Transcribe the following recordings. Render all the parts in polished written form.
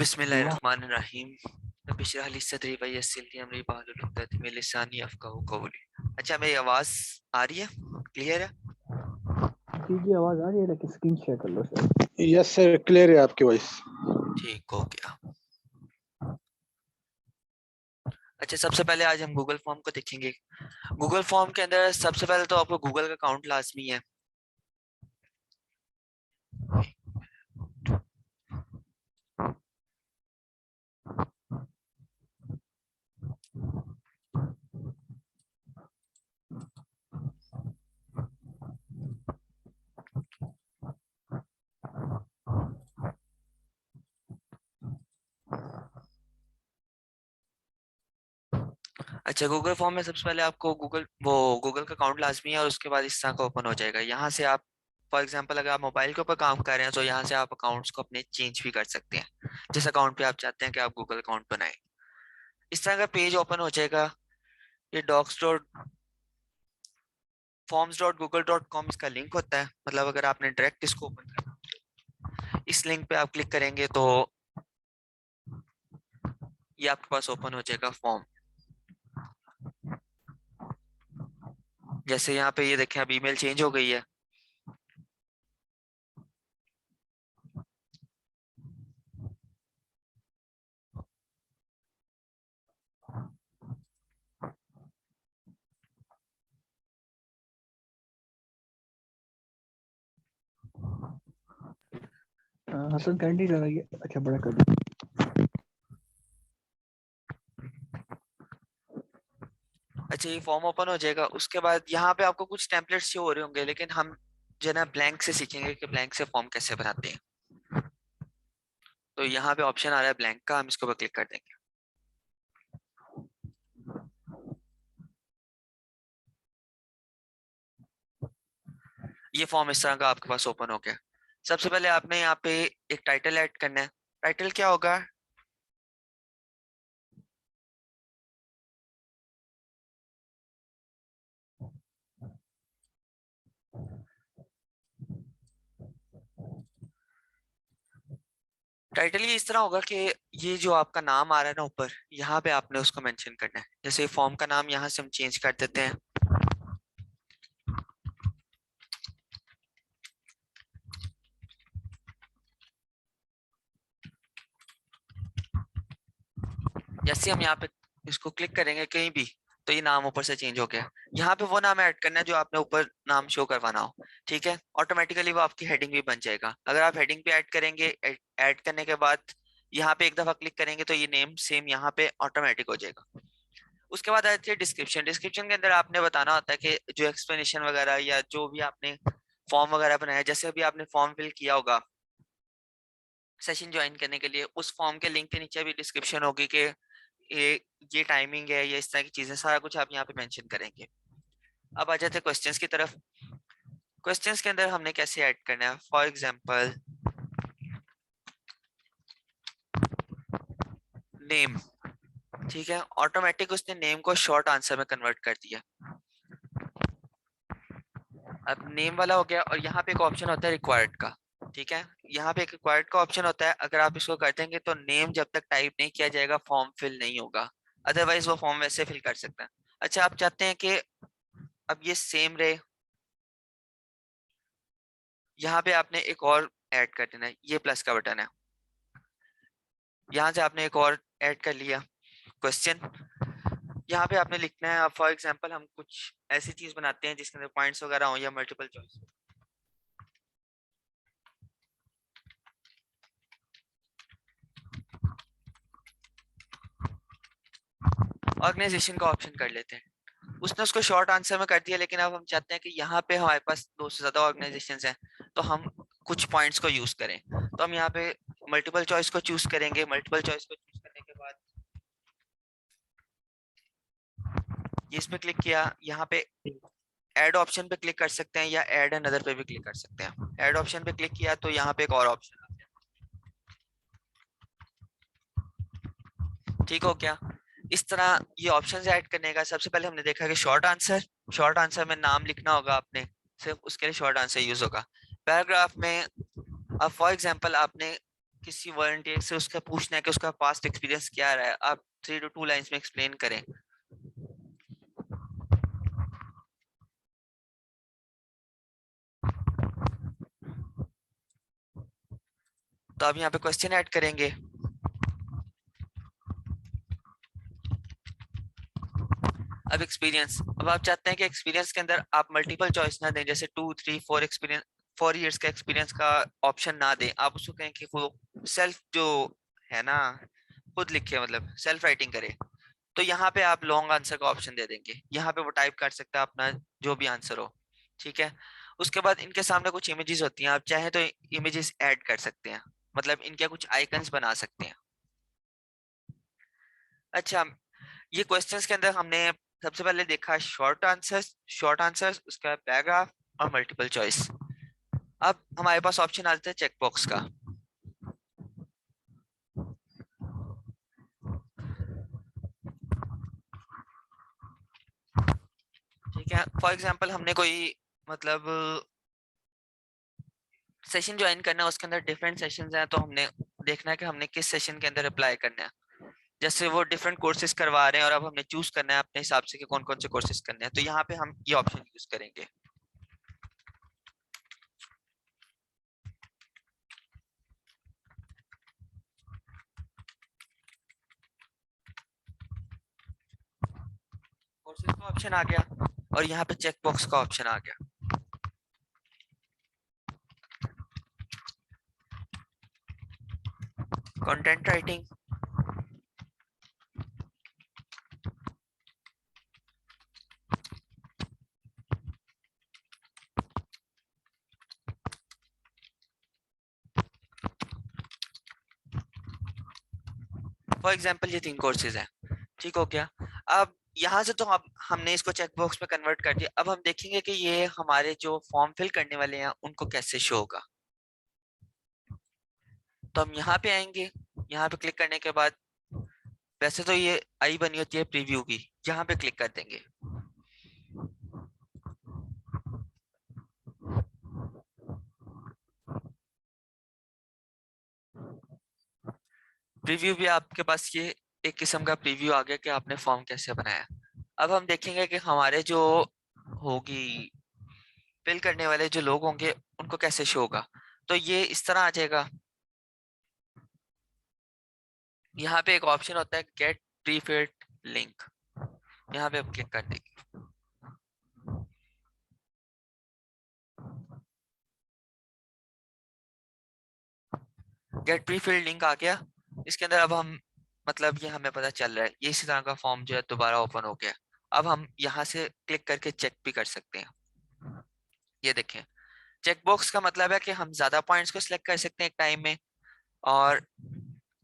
बिस्मिल्लाहिर्रहमानिर्रहीम रब्बि इश्रह ली सदरी व यस्सिर ली अमरी वाहलुल उक़दतम मिन लिसानी यफ़क़हू क़ौली। अच्छा, मेरी आवाज आ रही है? क्लियर है? जी आवाज आ रही है, लेकिन स्क्रीन शेयर कर लो सर। यस सर, क्लियर है आपकी वॉइस। ठीक हो गया। अच्छा, सबसे पहले आज हम गूगल फॉर्म को देखेंगे। गूगल फॉर्म के अंदर सबसे पहले तो आपको गूगल का अकाउंट लाजमी है। अच्छा, गूगल फॉर्म में सबसे पहले आपको गूगल का अकाउंट लाजमी है और उसके बाद इस तरह का ओपन हो जाएगा। यहाँ से आप फॉर एग्जांपल अगर आप मोबाइल के ऊपर काम कर रहे हैं तो यहाँ से आप अकाउंट्स को अपने चेंज भी कर सकते हैं जिस अकाउंट पे आप चाहते हैं कि आप गूगल अकाउंट बनाएं। इस तरह का पेज ओपन हो जाएगा। ये docs.forms.google.com इसका लिंक होता है। मतलब अगर आपने डायरेक्ट इसको ओपन करना, इस लिंक पे आप क्लिक करेंगे तो ये आपके पास ओपन हो जाएगा फॉर्म। जैसे यहाँ पे ये देखें, अब ईमेल चेंज हो गई है। हसन कैंडी लगाइए। अच्छा, बड़ा कर दो। अच्छा, ये फॉर्म ओपन हो जाएगा। उसके बाद यहाँ पे आपको कुछ टेम्पलेट्स शो हो रहे होंगे, लेकिन हम जो है ब्लैंक से सीखेंगे कि ब्लैंक से फॉर्म कैसे बनाते हैं। तो यहाँ पे ऑप्शन आ रहा है ब्लैंक का, हम इसके ऊपर क्लिक कर देंगे। ये फॉर्म इस तरह का आपके पास ओपन हो गया। सबसे पहले आपने यहाँ पे एक टाइटल ऐड करना है। टाइटल क्या होगा? टाइटल ये इस तरह होगा कि ये जो आपका नाम आ रहा है ना ऊपर, यहाँ पे आपने उसको मेंशन करना है। जैसे फॉर्म का नाम यहाँ से हम चेंज कर देते हैं, जैसे हम यहाँ पे इसको क्लिक करेंगे कहीं भी तो ये नाम ऊपर से चेंज हो गया। यहाँ पे वो नाम ऐड करना है जो आपने ऊपर नाम शो करवाना हो, ठीक है। ऑटोमेटिकली वो आपकी हेडिंग भी बन जाएगा। अगर आप हेडिंग पे ऐड करेंगे, ऐड करने के बाद यहाँ पे एक दफा क्लिक करेंगे तो ये नेम सेम यहाँ पे ऑटोमेटिक हो जाएगा। उसके बाद आती है डिस्क्रिप्शन। डिस्क्रिप्शन के अंदर आपने बताना होता है कि जो एक्सप्लेनेशन वगैरह या जो भी आपने फॉर्म वगैरह बनाया, जैसे अभी आपने फॉर्म फिल किया होगा सेशन ज्वाइन करने के लिए, उस फॉर्म के लिंक के नीचे भी डिस्क्रिप्शन होगी कि ये टाइमिंग है, ये इस तरह की चीजें, सारा कुछ आप यहाँ पे मेंशन करेंगे। अब आ जाते हैं क्वेश्चंस की तरफ। क्वेश्चंस के अंदर हमने कैसे ऐड करना है, फॉर एग्जांपल नेम, ठीक है। ऑटोमेटिक उसने नेम को शॉर्ट आंसर में कन्वर्ट कर दिया। अब नेम वाला हो गया, और यहाँ पे एक ऑप्शन होता है रिक्वायर्ड का, ठीक है। यहाँ पे एक रिक्वायर्ड का ऑप्शन होता है, अगर आप इसको कर देंगे तो नेम जब तक टाइप नहीं किया जाएगा फॉर्म फिल नहीं होगा, अदरवाइज वो फॉर्म वैसे फिल कर सकता है। अच्छा, आप चाहते हैं कि अब ये सेम रहे, यहाँ पे आपने एक और ऐड कर देना है, ये प्लस का बटन है, यहाँ से आपने एक और ऐड कर लिया क्वेश्चन। यहाँ पे आपने लिखना है, फॉर एग्जांपल हम कुछ ऐसी चीज बनाते हैं जिसके अंदर पॉइंट्स वगैरह हो या मल्टीपल चॉइस। ऑर्गेनाइजेशन का ऑप्शन कर लेते हैं। उसने उसको शॉर्ट आंसर में कर दिया, लेकिन अब हम चाहते हैं कि यहाँ पे हमारे पास 2 से ज्यादा ऑर्गेनाइजेशंस हैं, तो हम कुछ पॉइंट्स को यूज करें। तो हम यहाँ पे मल्टीपल चॉइस को चूज करेंगे। मल्टीपल चॉइस को चूज करने के बाद ये इस पे क्लिक किया, यहाँ पे ऐड ऑप्शन पे क्लिक कर सकते हैं या ऐड अनदर पे भी क्लिक कर सकते हैं। ऐड ऑप्शन पे क्लिक किया तो यहाँ पे एक और ऑप्शन, ठीक हो क्या। इस तरह ये ऑप्शंस ऐड करने का सबसे पहले हमने देखा कि शॉर्ट आंसर में नाम लिखना होगा आपने, सिर्फ उसके लिए शॉर्ट आंसर यूज होगा। पैराग्राफ में अब फॉर एग्जांपल आपने किसी वॉलंटियर से उसका पूछना है कि उसका पास्ट एक्सपीरियंस क्या रहा है, आप 3 to 2 लाइंस में एक्सप्लेन करें। तो अब यहाँ पे क्वेश्चन ऐड करेंगे। अब एक्सपीरियंस, अब आप चाहते हैं कि एक्सपीरियंस के अंदर आप मल्टीपल चॉइस ना दें, जैसे 2, 3, 4 एक्सपीरियंस, 4 इयर्स का एक्सपीरियंस का ऑप्शन ना दें। आप उसको कहें कि वो सेल्फ जो है ना खुद लिखे, मतलब सेल्फ राइटिंग करे। तो यहाँ पे आप लॉन्ग आंसर का ऑप्शन दे देंगे, यहाँ पे वो टाइप कर सकता है अपना जो भी आंसर हो, ठीक है। उसके बाद इनके सामने कुछ इमेजेस होती हैं, आप चाहें तो इमेजेस ऐड कर सकते हैं, मतलब इनके कुछ आइकन्स बना सकते हैं। अच्छा, ये क्वेश्चंस के अंदर हमने सबसे पहले देखा शॉर्ट आंसर्स, उसका पैराग्राफ और मल्टीपल चॉइस। अब हमारे पास ऑप्शन आता है चेक बॉक्स का। ठीक है, फॉर एग्जांपल हमने कोई मतलब सेशन ज्वाइन करना है, उसके अंदर डिफरेंट सेशंस हैं, तो हमने देखना है कि हमने किस सेशन के अंदर अप्लाई करना है। जैसे वो डिफरेंट कोर्सेज करवा रहे हैं और अब हमने चूज करना है अपने हिसाब से कि कौन कौन से कोर्सेज करने हैं, तो यहाँ पे हम ये ऑप्शन यूज करेंगे। कोर्सेज का ऑप्शन आ गया और यहाँ पे चेक बॉक्स का ऑप्शन आ गया। कंटेंट राइटिंग, फॉर एग्जांपल ये 3 कोर्सेज हैं, ठीक हो गया। अब यहाँ से तो अब हमने इसको चेक बॉक्स में कन्वर्ट कर दिया। अब हम देखेंगे कि ये हमारे जो फॉर्म फिल करने वाले हैं उनको कैसे शो होगा। तो हम यहाँ पे आएंगे, यहाँ पे क्लिक करने के बाद वैसे तो ये आई बनी होती है प्रीव्यू की, यहाँ पे क्लिक कर देंगे। प्रीव्यू भी आपके पास ये एक किस्म का प्रीव्यू आ गया कि आपने फॉर्म कैसे बनाया। अब हम देखेंगे कि हमारे जो होगी फिल करने वाले जो लोग होंगे उनको कैसे शो होगा। तो ये इस तरह आ जाएगा, यहाँ पे एक ऑप्शन होता है गेट प्रीफिल्ड लिंक, यहाँ पे आप क्लिक कर देंगे। गेट प्रीफिल्ड लिंक आ गया। इसके अंदर अब हम मतलब ये हमें पता चल रहा है ये इसी तरह का फॉर्म जो है दोबारा ओपन हो गया। अब हम यहाँ से क्लिक करके चेक भी कर सकते हैं। ये देखें, चेक बॉक्स का मतलब है कि हम ज्यादा पॉइंट्स को सिलेक्ट कर सकते हैं एक टाइम में, और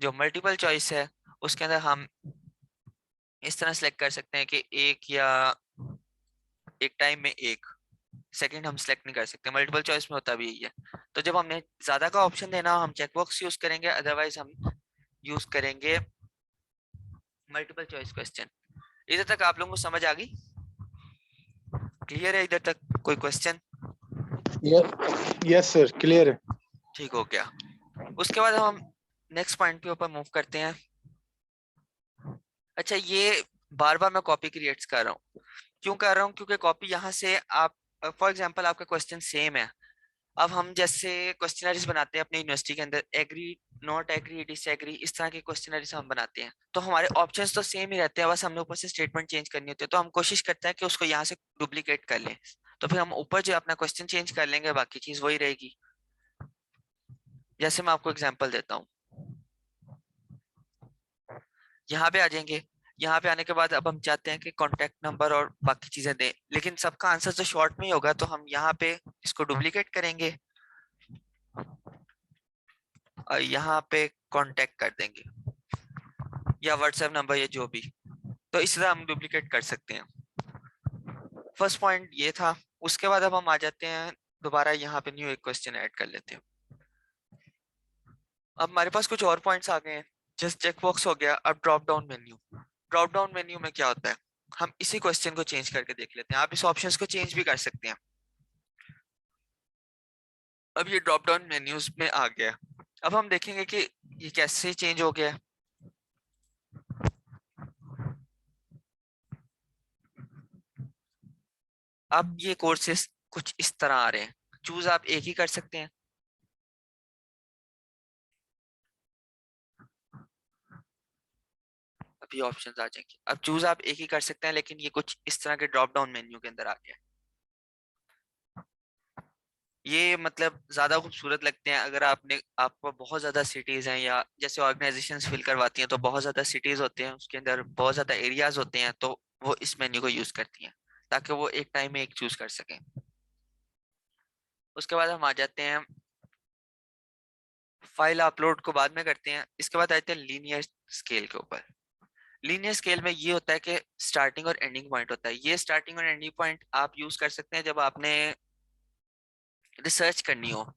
जो मल्टीपल चॉइस है उसके अंदर हम इस तरह सिलेक्ट कर सकते हैं कि एक या एक टाइम में एक सेकंड हम सिलेक्ट नहीं कर सकते। मल्टीपल चॉइस में होता भी यही है। तो जब हमने ज्यादा का ऑप्शन देना हम चेक बॉक्स यूज करेंगे, अदरवाइज हम यूज करेंगे मल्टीपल चॉइस क्वेश्चन। इधर तक आप लोगों को समझ आ गई? क्लियर है इधर तक? कोई क्वेश्चन? यस सर, क्लियर है। ठीक हो गया। उसके बाद हम नेक्स्ट पॉइंट के ऊपर मूव करते हैं। अच्छा, ये बार बार मैं कॉपी क्रिएट्स कर रहा हूँ। क्यों कर रहा हूँ? क्योंकि कॉपी यहाँ से आप फॉर एग्जांपल आपका क्वेश्चन सेम है। अब हम जैसे क्वेश्चनरीज बनाते हैं अपनी यूनिवर्सिटी के अंदर, एग्री, नॉट एग्री, डिसएग्री, इस तरह के क्वेश्चनरीज हम बनाते हैं, तो हमारे ऑप्शंस तो सेम ही रहते हैं, बस हमने ऊपर से स्टेटमेंट चेंज करनी होती है। तो हम कोशिश करते हैं कि उसको यहाँ से डुप्लीकेट कर लें, तो फिर हम ऊपर जो अपना क्वेश्चन चेंज कर लेंगे, बाकी चीज वही रहेगी। जैसे मैं आपको एग्जाम्पल देता हूँ, यहाँ पे आ जाएंगे। यहाँ पे आने के बाद अब हम चाहते हैं कि कॉन्टेक्ट नंबर और बाकी चीजें दें, लेकिन सबका आंसर तो शॉर्ट में ही होगा, तो हम यहाँ पे इसको डुप्लीकेट करेंगे और यहाँ पे कांटेक्ट कर देंगे या व्हाट्सएप नंबर या जो भी। तो इस तरह हम डुप्लीकेट कर सकते हैं। फर्स्ट पॉइंट ये था। उसके बाद अब हम आ जाते हैं दोबारा यहाँ पे, न्यू एक क्वेश्चन ऐड कर लेते हैं। अब हमारे पास कुछ और पॉइंट्स आ गए हैं। जस्ट चेक बॉक्स हो गया। अब drop down menu. Drop down menu में क्या होता है, हम इसी क्वेश्चन को चेंज करके देख लेते हैं। आप इस ऑप्शंस को चेंज भी कर सकते हैं। अब ये ड्रॉप डाउन मेन्यूज में आ गया। अब हम देखेंगे कि ये कैसे चेंज हो गया है। अब ये कोर्सेस कुछ इस तरह आ रहे हैं। चूज आप एक ही कर सकते हैं। अभी ऑप्शंस आ जाएंगे। अब चूज आप एक ही कर सकते हैं, लेकिन ये कुछ इस तरह के ड्रॉप डाउन मेन्यू के अंदर आ गया। ये मतलब ज्यादा खूबसूरत लगते हैं अगर आपने, आपको बहुत ज्यादा सिटीज हैं या जैसे ऑर्गेनाइजेशंस फिल करवाती हैं तो बहुत ज्यादा सिटीज होते हैं, उसके अंदर बहुत ज्यादा एरियाज होते हैं, तो वो इस मेन्यू को यूज करती हैं ताकि वो एक टाइम में एक चूज कर सकें। उसके बाद हम आ जाते हैं, फाइल अपलोड को बाद में करते हैं। इसके बाद आते हैं लीनियर स्केल के ऊपर। लीनियर स्केल में ये होता है कि स्टार्टिंग और एंडिंग पॉइंट होता है। ये स्टार्टिंग और एंडिंग पॉइंट आप यूज कर सकते हैं जब आपने रिसर्च करनी हो,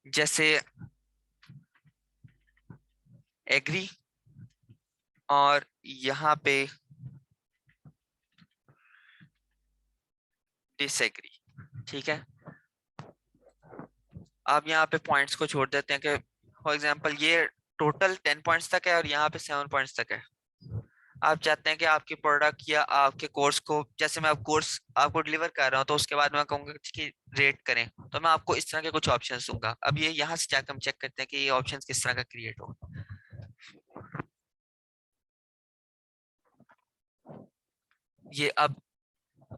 जैसे एग्री और यहाँ पे डिसएग्री। ठीक है, आप यहाँ पे पॉइंट्स को छोड़ देते हैं कि फॉर एग्जांपल ये टोटल 10 पॉइंट्स तक है और यहाँ पे 7 पॉइंट्स तक है। आप चाहते हैं कि आपके प्रोडक्ट या आपके कोर्स को, जैसे मैं कोर्स आपको डिलीवर कर रहा हूँ तो उसके बाद मैं कहूँगा कि रेट करें, तो मैं आपको इस तरह के कुछ ऑप्शंस दूंगा। अब ये यहाँ से जाकर हम चेक करते हैं कि ये ऑप्शंस किस तरह का क्रिएट हो। ये अब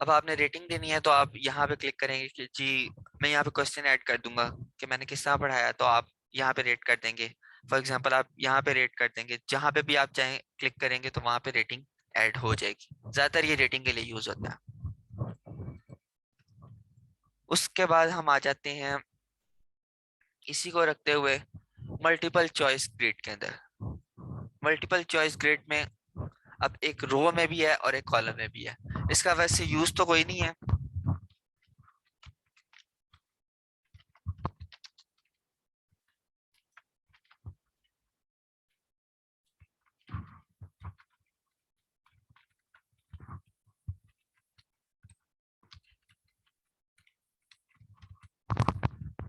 आपने रेटिंग देनी है तो आप यहाँ पे क्लिक करेंगे कि जी मैं यहाँ पे क्वेश्चन ऐड कर दूंगा कि मैंने किस तरह पढ़ाया, तो आप यहाँ पे रेट कर देंगे। फॉर एग्जांपल आप यहाँ पे रेट कर देंगे, जहाँ पे भी आप चाहें क्लिक करेंगे तो वहां पे रेटिंग ऐड हो जाएगी। ज्यादातर ये रेटिंग के लिए यूज होता है। उसके बाद हम आ जाते हैं इसी को रखते हुए मल्टीपल चॉइस ग्रिड के अंदर। मल्टीपल चॉइस ग्रिड में अब एक रो में भी है और एक कॉलम में भी है। इसका वैसे यूज तो कोई नहीं है,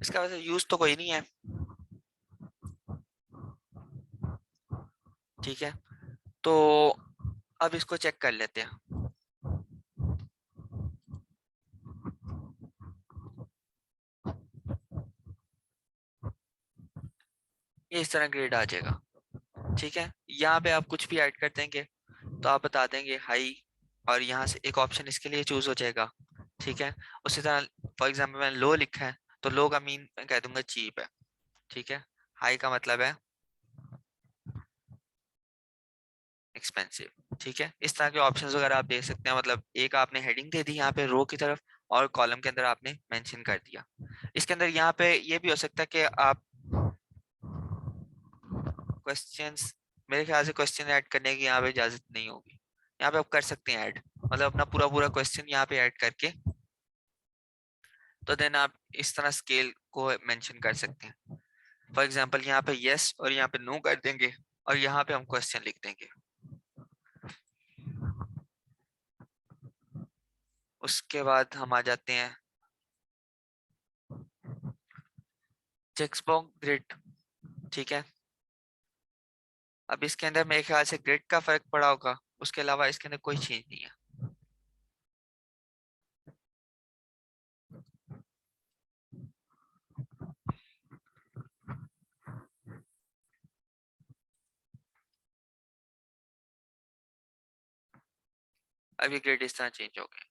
इसका वैसे यूज तो कोई नहीं है। ठीक है, तो अब इसको चेक कर लेते हैं। ये इस तरह ग्रेड आ जाएगा। ठीक है, यहाँ पे आप कुछ भी ऐड कर देंगे तो आप बता देंगे हाई, और यहाँ से एक ऑप्शन इसके लिए चूज हो जाएगा। ठीक है, उसी तरह फॉर एग्जाम्पल मैंने लो लिखा है तो लो का मीन मैं कह दूंगा चीप है। ठीक है, हाई का मतलब है एक्सपेंसिव। ठीक है, इस तरह के ऑप्शंस वगैरह आप देख सकते हैं। मतलब एक आपने हेडिंग दे दी यहाँ पे रो की तरफ, और कॉलम के अंदर आपने मेंशन कर दिया। इसके अंदर यहाँ पे ये भी हो सकता है कि आप क्वेश्चंस, मेरे ख्याल से क्वेश्चन ऐड करने की यहाँ पे इजाजत नहीं होगी। यहाँ पे आप कर सकते हैं ऐड, मतलब अपना पूरा पूरा क्वेश्चन यहाँ पे ऐड करके, तो देन आप इस तरह स्केल को मेंशन कर सकते हैं। फॉर एग्जांपल यहाँ पे यस और यहाँ पे नो कर देंगे, और यहाँ पे हम क्वेश्चन लिख देंगे। उसके बाद हम आ जाते हैं टेक्स्ट बॉक्स ग्रिड। ठीक है, अब इसके अंदर मेरे ख्याल से ग्रिड का फर्क पड़ा होगा, उसके अलावा इसके अंदर कोई चेंज नहीं है। अब ये ग्रिड इस तरह चेंज हो गया।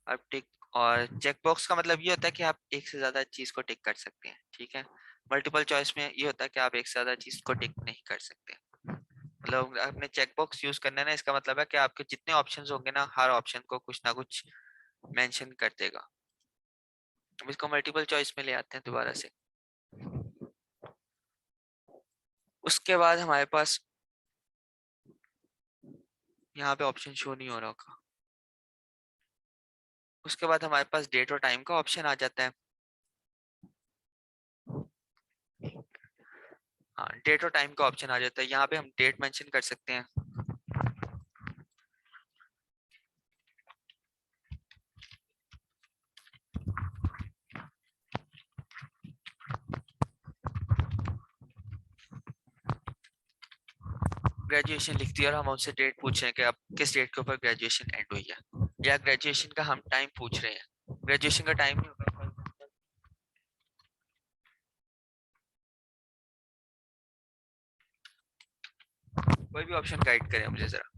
अब टिक और चेक बॉक्स का मतलब ये होता है कि आप एक से ज्यादा चीज को टिक कर सकते हैं। ठीक है, मल्टीपल चॉइस में ये होता है कि आप एक से ज्यादा चीज को टिक नहीं कर सकते। मतलब आपने चेक बॉक्स यूज करना है ना, इसका मतलब है कि आपके जितने ऑप्शंस होंगे ना, हर ऑप्शन को कुछ ना कुछ मेंशन कर देगा। अब इसको मल्टीपल चॉइस में ले आते हैं दोबारा से। उसके बाद हमारे पास यहाँ पे ऑप्शन शो नहीं हो रहा होगा। उसके बाद हमारे पास डेट और टाइम का ऑप्शन आ जाता है। हाँ, डेट और टाइम का ऑप्शन आ जाता है। यहाँ पे हम डेट मेंशन कर सकते हैं। ग्रेजुएशन लिख दिया और हम उनसे डेट पूछ रहे हैं कि आप किस डेट के ऊपर ग्रेजुएशन एंड हुई है, या ग्रेजुएशन का हम टाइम पूछ रहे हैं। ग्रेजुएशन का टाइम कोई भी ऑप्शन गाइड करें मुझे जरा।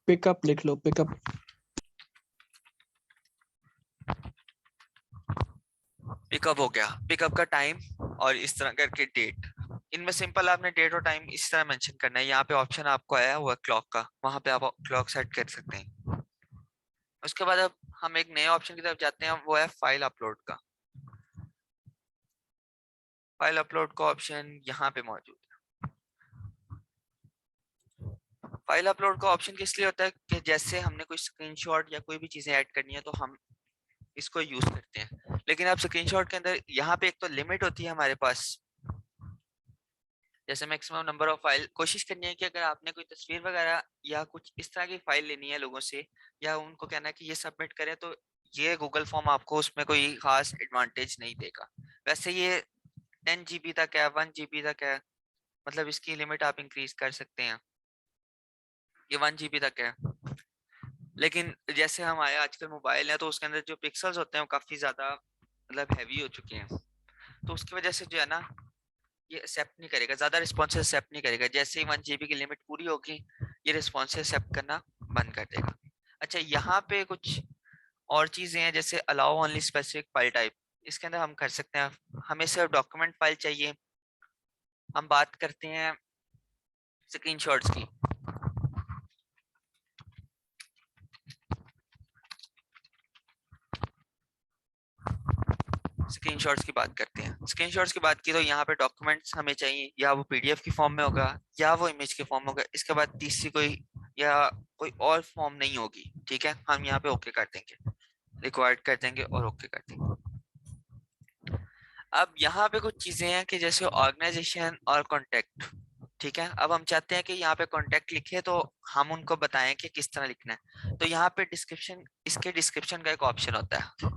पिकअप लिख लो, पिकअप। पिकअप हो गया, पिकअप का टाइम और इस तरह करके डेट। इनमें सिंपल आपने डेट और टाइम इस तरह मेंशन करना है। यहाँ पे ऑप्शन आपको आया हुआ क्लॉक का, वहां पे आप क्लॉक सेट कर सकते हैं। उसके बाद अब हम एक नए ऑप्शन की तरफ जाते हैं, वो है फाइल अपलोड का। फाइल अपलोड का ऑप्शन यहाँ पे मौजूद है। फाइल अपलोड का ऑप्शन किस लिए होता है कि जैसे हमने कोई स्क्रीनशॉट या कोई भी चीजें ऐड करनी है तो हम इसको यूज करते हैं। लेकिन आप स्क्रीनशॉट के अंदर यहाँ पे एक तो लिमिट होती है हमारे पास, जैसे मैक्सिमम नंबर ऑफ फाइल। कोशिश करनी है कि अगर आपने कोई तस्वीर वगैरह या कुछ इस तरह की फाइल लेनी है लोगों से, या उनको कहना है कि ये सबमिट करें, तो ये गूगल फॉर्म आपको उसमें कोई खास एडवांटेज नहीं देगा। वैसे ये 10 GB तक है, 1 GB तक है, मतलब इसकी लिमिट आप इंक्रीज कर सकते हैं। ये 1 GB तक है। लेकिन जैसे हमारे आजकल मोबाइल है तो उसके अंदर जो पिक्सल्स होते हैं वो काफी ज्यादा मतलब हैवी हो चुके हैं, तो उसकी वजह से जो है ना, ये एक्सेप्ट नहीं करेगा, ज्यादा रिस्पॉन्स एक्सेप्ट नहीं करेगा। जैसे ही 1 GB की लिमिट पूरी होगी, ये रिस्पॉन्स एक्सेप्ट करना बंद कर देगा। अच्छा, यहाँ पे कुछ और चीजें हैं, जैसे allow only specific file type. इसके अंदर हम कर सकते हैं, हमें सिर्फ डॉक्यूमेंट फाइल चाहिए। हम बात करते हैं स्क्रीनशॉट्स की। स्क्रीनशॉट्स की बात करते हैं। स्क्रीनशॉट्स की बात की तो यहाँ पे डॉक्यूमेंट्स हमें चाहिए, या वो PDF की फॉर्म में होगा या वो इमेज के फॉर्म में होगा। इसके बाद तीसरी कोई या कोई और फॉर्म नहीं होगी। ठीक है, हम यहाँ पे ओके कर देंगे, रिक्वायर्ड कर देंगे और ओके कर देंगे। अब यहाँ पे कुछ चीजें हैं कि जैसे ऑर्गेनाइजेशन और कॉन्टेक्ट। ठीक है, अब हम चाहते हैं कि यहाँ पे कॉन्टेक्ट लिखे तो हम उनको बताएं कि किस तरह लिखना है। तो यहाँ पे डिस्क्रिप्शन, इसके डिस्क्रिप्शन का एक ऑप्शन होता है।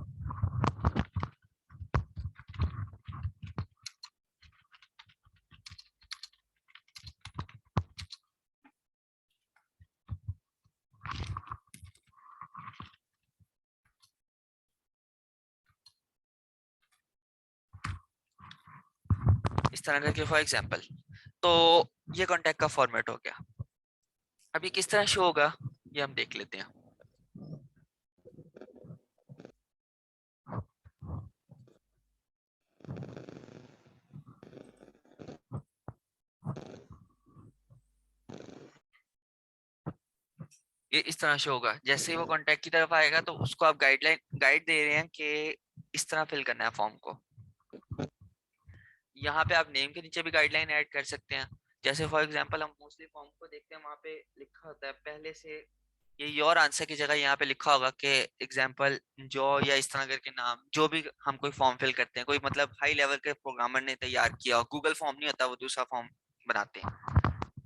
इस तरह करके फॉर एग्जांपल। तो ये कॉन्टैक्ट का फॉर्मेट हो गया। अब ये किस तरह शो होगा ये हम देख लेते हैं। ये इस तरह शो होगा। जैसे ही वो कॉन्टैक्ट की तरफ आएगा तो उसको आप गाइड दे रहे हैं कि इस तरह फिल करना है फॉर्म को। यहाँ पे आप नेम के नीचे भी गाइडलाइन ऐड कर सकते हैं। जैसे फॉर एग्जांपल हम मोस्टली फॉर्म को देखते हैं, वहाँ पे लिखा होता है पहले से ये योर आंसर की जगह यहाँ पे लिखा होगा कि एग्जांपल जो, या इस तरह करके नाम, जो भी हम कोई फॉर्म फिल करते हैं, कोई मतलब हाई लेवल के प्रोग्रामर ने तैयार किया हो, गूगल फॉर्म नहीं होता, वो दूसरा फॉर्म बनाते हैं,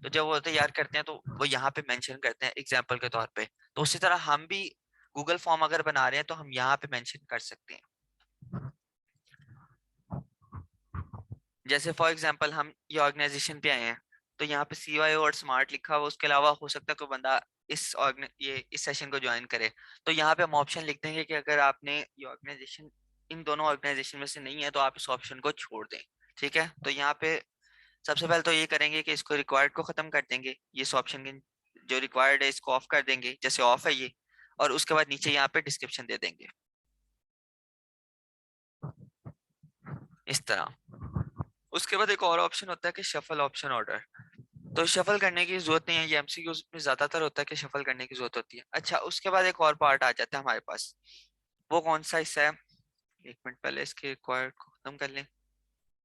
तो जब वो तैयार करते हैं तो वो यहाँ पे मेंशन करते हैं एग्जांपल के तौर पे। तो उसी तरह हम भी गूगल फॉर्म अगर बना रहे हैं तो हम यहाँ पे मेंशन कर सकते हैं। जैसे फॉर एग्जांपल हम ये ऑर्गेनाइजेशन पे आए हैं, तो यहाँ पे CYO और स्मार्ट लिखा हुआ, उसके अलावा हो सकता है कोई बंदा इस सेशन को ज्वाइन करे। तो यहाँ पे हम ऑप्शन लिख देंगे कि अगर आपने ये ऑर्गेनाइजेशन इन दोनों ऑर्गेनाइजेशन में से नहीं है तो आप इस ऑप्शन को छोड़ दें। ठीक है, तो यहाँ पे सबसे पहले तो ये करेंगे कि इसको रिक्वायर्ड को खत्म कर देंगे, ये इस ऑप्शन के जो रिक्वायर्ड है इसको ऑफ कर देंगे, जैसे ऑफ है ये, और उसके बाद नीचे यहाँ पे डिस्क्रिप्शन दे देंगे इस तरह। उसके बाद एक और ऑप्शन होता है कि शफल ऑप्शन ऑर्डर। तो शफल करने की जरूरत नहीं है, ये MCQs में ज्यादातर होता है कि शफल करने की जरूरत होती है। अच्छा, उसके बाद एक और पार्ट आ जाता है हमारे पास, वो कौन सा हिस्सा है, एक मिनट पहले इसके रिक्वायर्ड को खत्म कर लें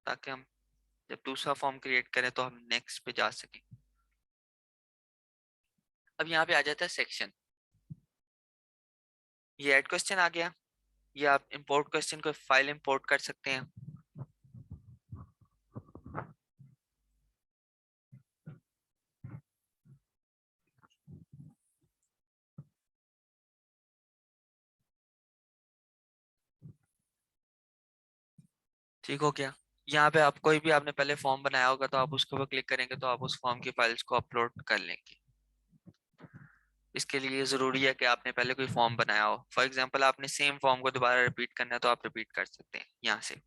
ताकि हम जब दूसरा फॉर्म क्रिएट करें तो हम नेक्स्ट पे जा सकें। अब यहाँ पे आ जाता है सेक्शन, ये ऐड क्वेश्चन आ गया, ये आप इंपोर्ट क्वेश्चन को फाइल इंपोर्ट कर सकते हैं। ठीक हो गया। यहाँ पे आप कोई भी आपने पहले फॉर्म बनाया होगा तो आप उसके ऊपर क्लिक करेंगे तो आप उस फॉर्म की फाइल्स को अपलोड कर लेंगे। इसके लिए जरूरी है कि आपने पहले कोई फॉर्म बनाया हो। फॉर एग्जांपल आपने सेम फॉर्म को दोबारा रिपीट करना है तो आप रिपीट कर सकते हैं यहाँ से।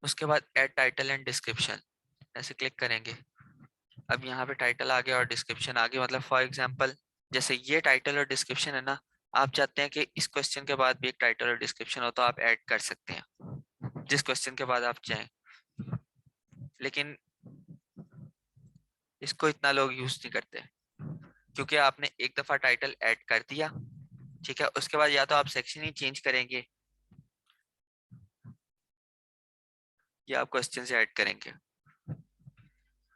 उसके बाद ऐड टाइटल एंड डिस्क्रिप्शन, ऐसे क्लिक करेंगे। अब यहाँ पे टाइटल आ गया और डिस्क्रिप्शन आ गया। मतलब फॉर एग्जांपल जैसे ये टाइटल और डिस्क्रिप्शन है ना, आप चाहते हैं कि इस क्वेश्चन के बाद भी एक टाइटल और डिस्क्रिप्शन हो तो आप ऐड कर सकते हैं जिस क्वेश्चन के बाद आप चाहें, लेकिन इसको इतना लोग यूज नहीं करते क्योंकि आपने एक दफा टाइटल ऐड कर दिया, ठीक है, उसके बाद या तो आप सेक्शन ही चेंज करेंगे या आप क्वेश्चन से ऐड करेंगे।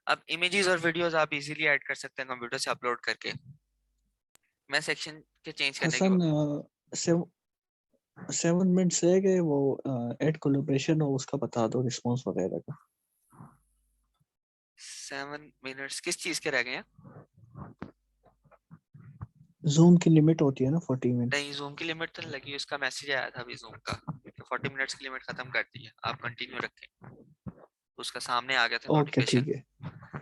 अब इमेजेस और वीडियोस आप इजीली ऐड कर सकते हैं कंप्यूटर से अपलोड करके। मैं सेक्शन के चेंज करने की हसन 7 मिनट्स है कि वो ऐड कोलैबोरेशन हो उसका बता दो, रिस्पॉन्स वगैरह का। 7 मिनट्स किस चीज के रह गए हैं? जूम की लिमिट होती है ना 40 मिनट्स। नहीं, जूम की लिमिट तो नहीं लगी, उसका मैसेज आया था अभी जूम का कि 40 मिनट्स की लिमिट खत्म कर दी है, आप कंटिन्यू रखें। उसका सामने आ गया था ओके ठीक नोटिफिकेशन। है,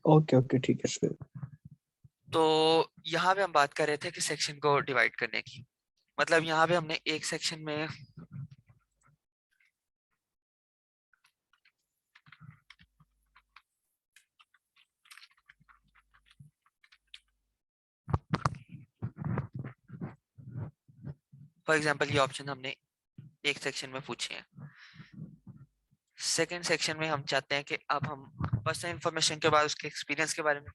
ओके ओके ठीक है फिर। तो यहाँ पे हम बात कर रहे थे कि सेक्शन को डिवाइड करने की। मतलब यहाँ पे हमने एक सेक्शन में फॉर एग्जांपल ये ऑप्शन हमने एक सेक्शन में पूछे हैं। सेकंड सेक्शन में हम चाहते हैं कि अब हम पर्सनल इंफॉर्मेशन के बाद उसके एक्सपीरियंस के बारे में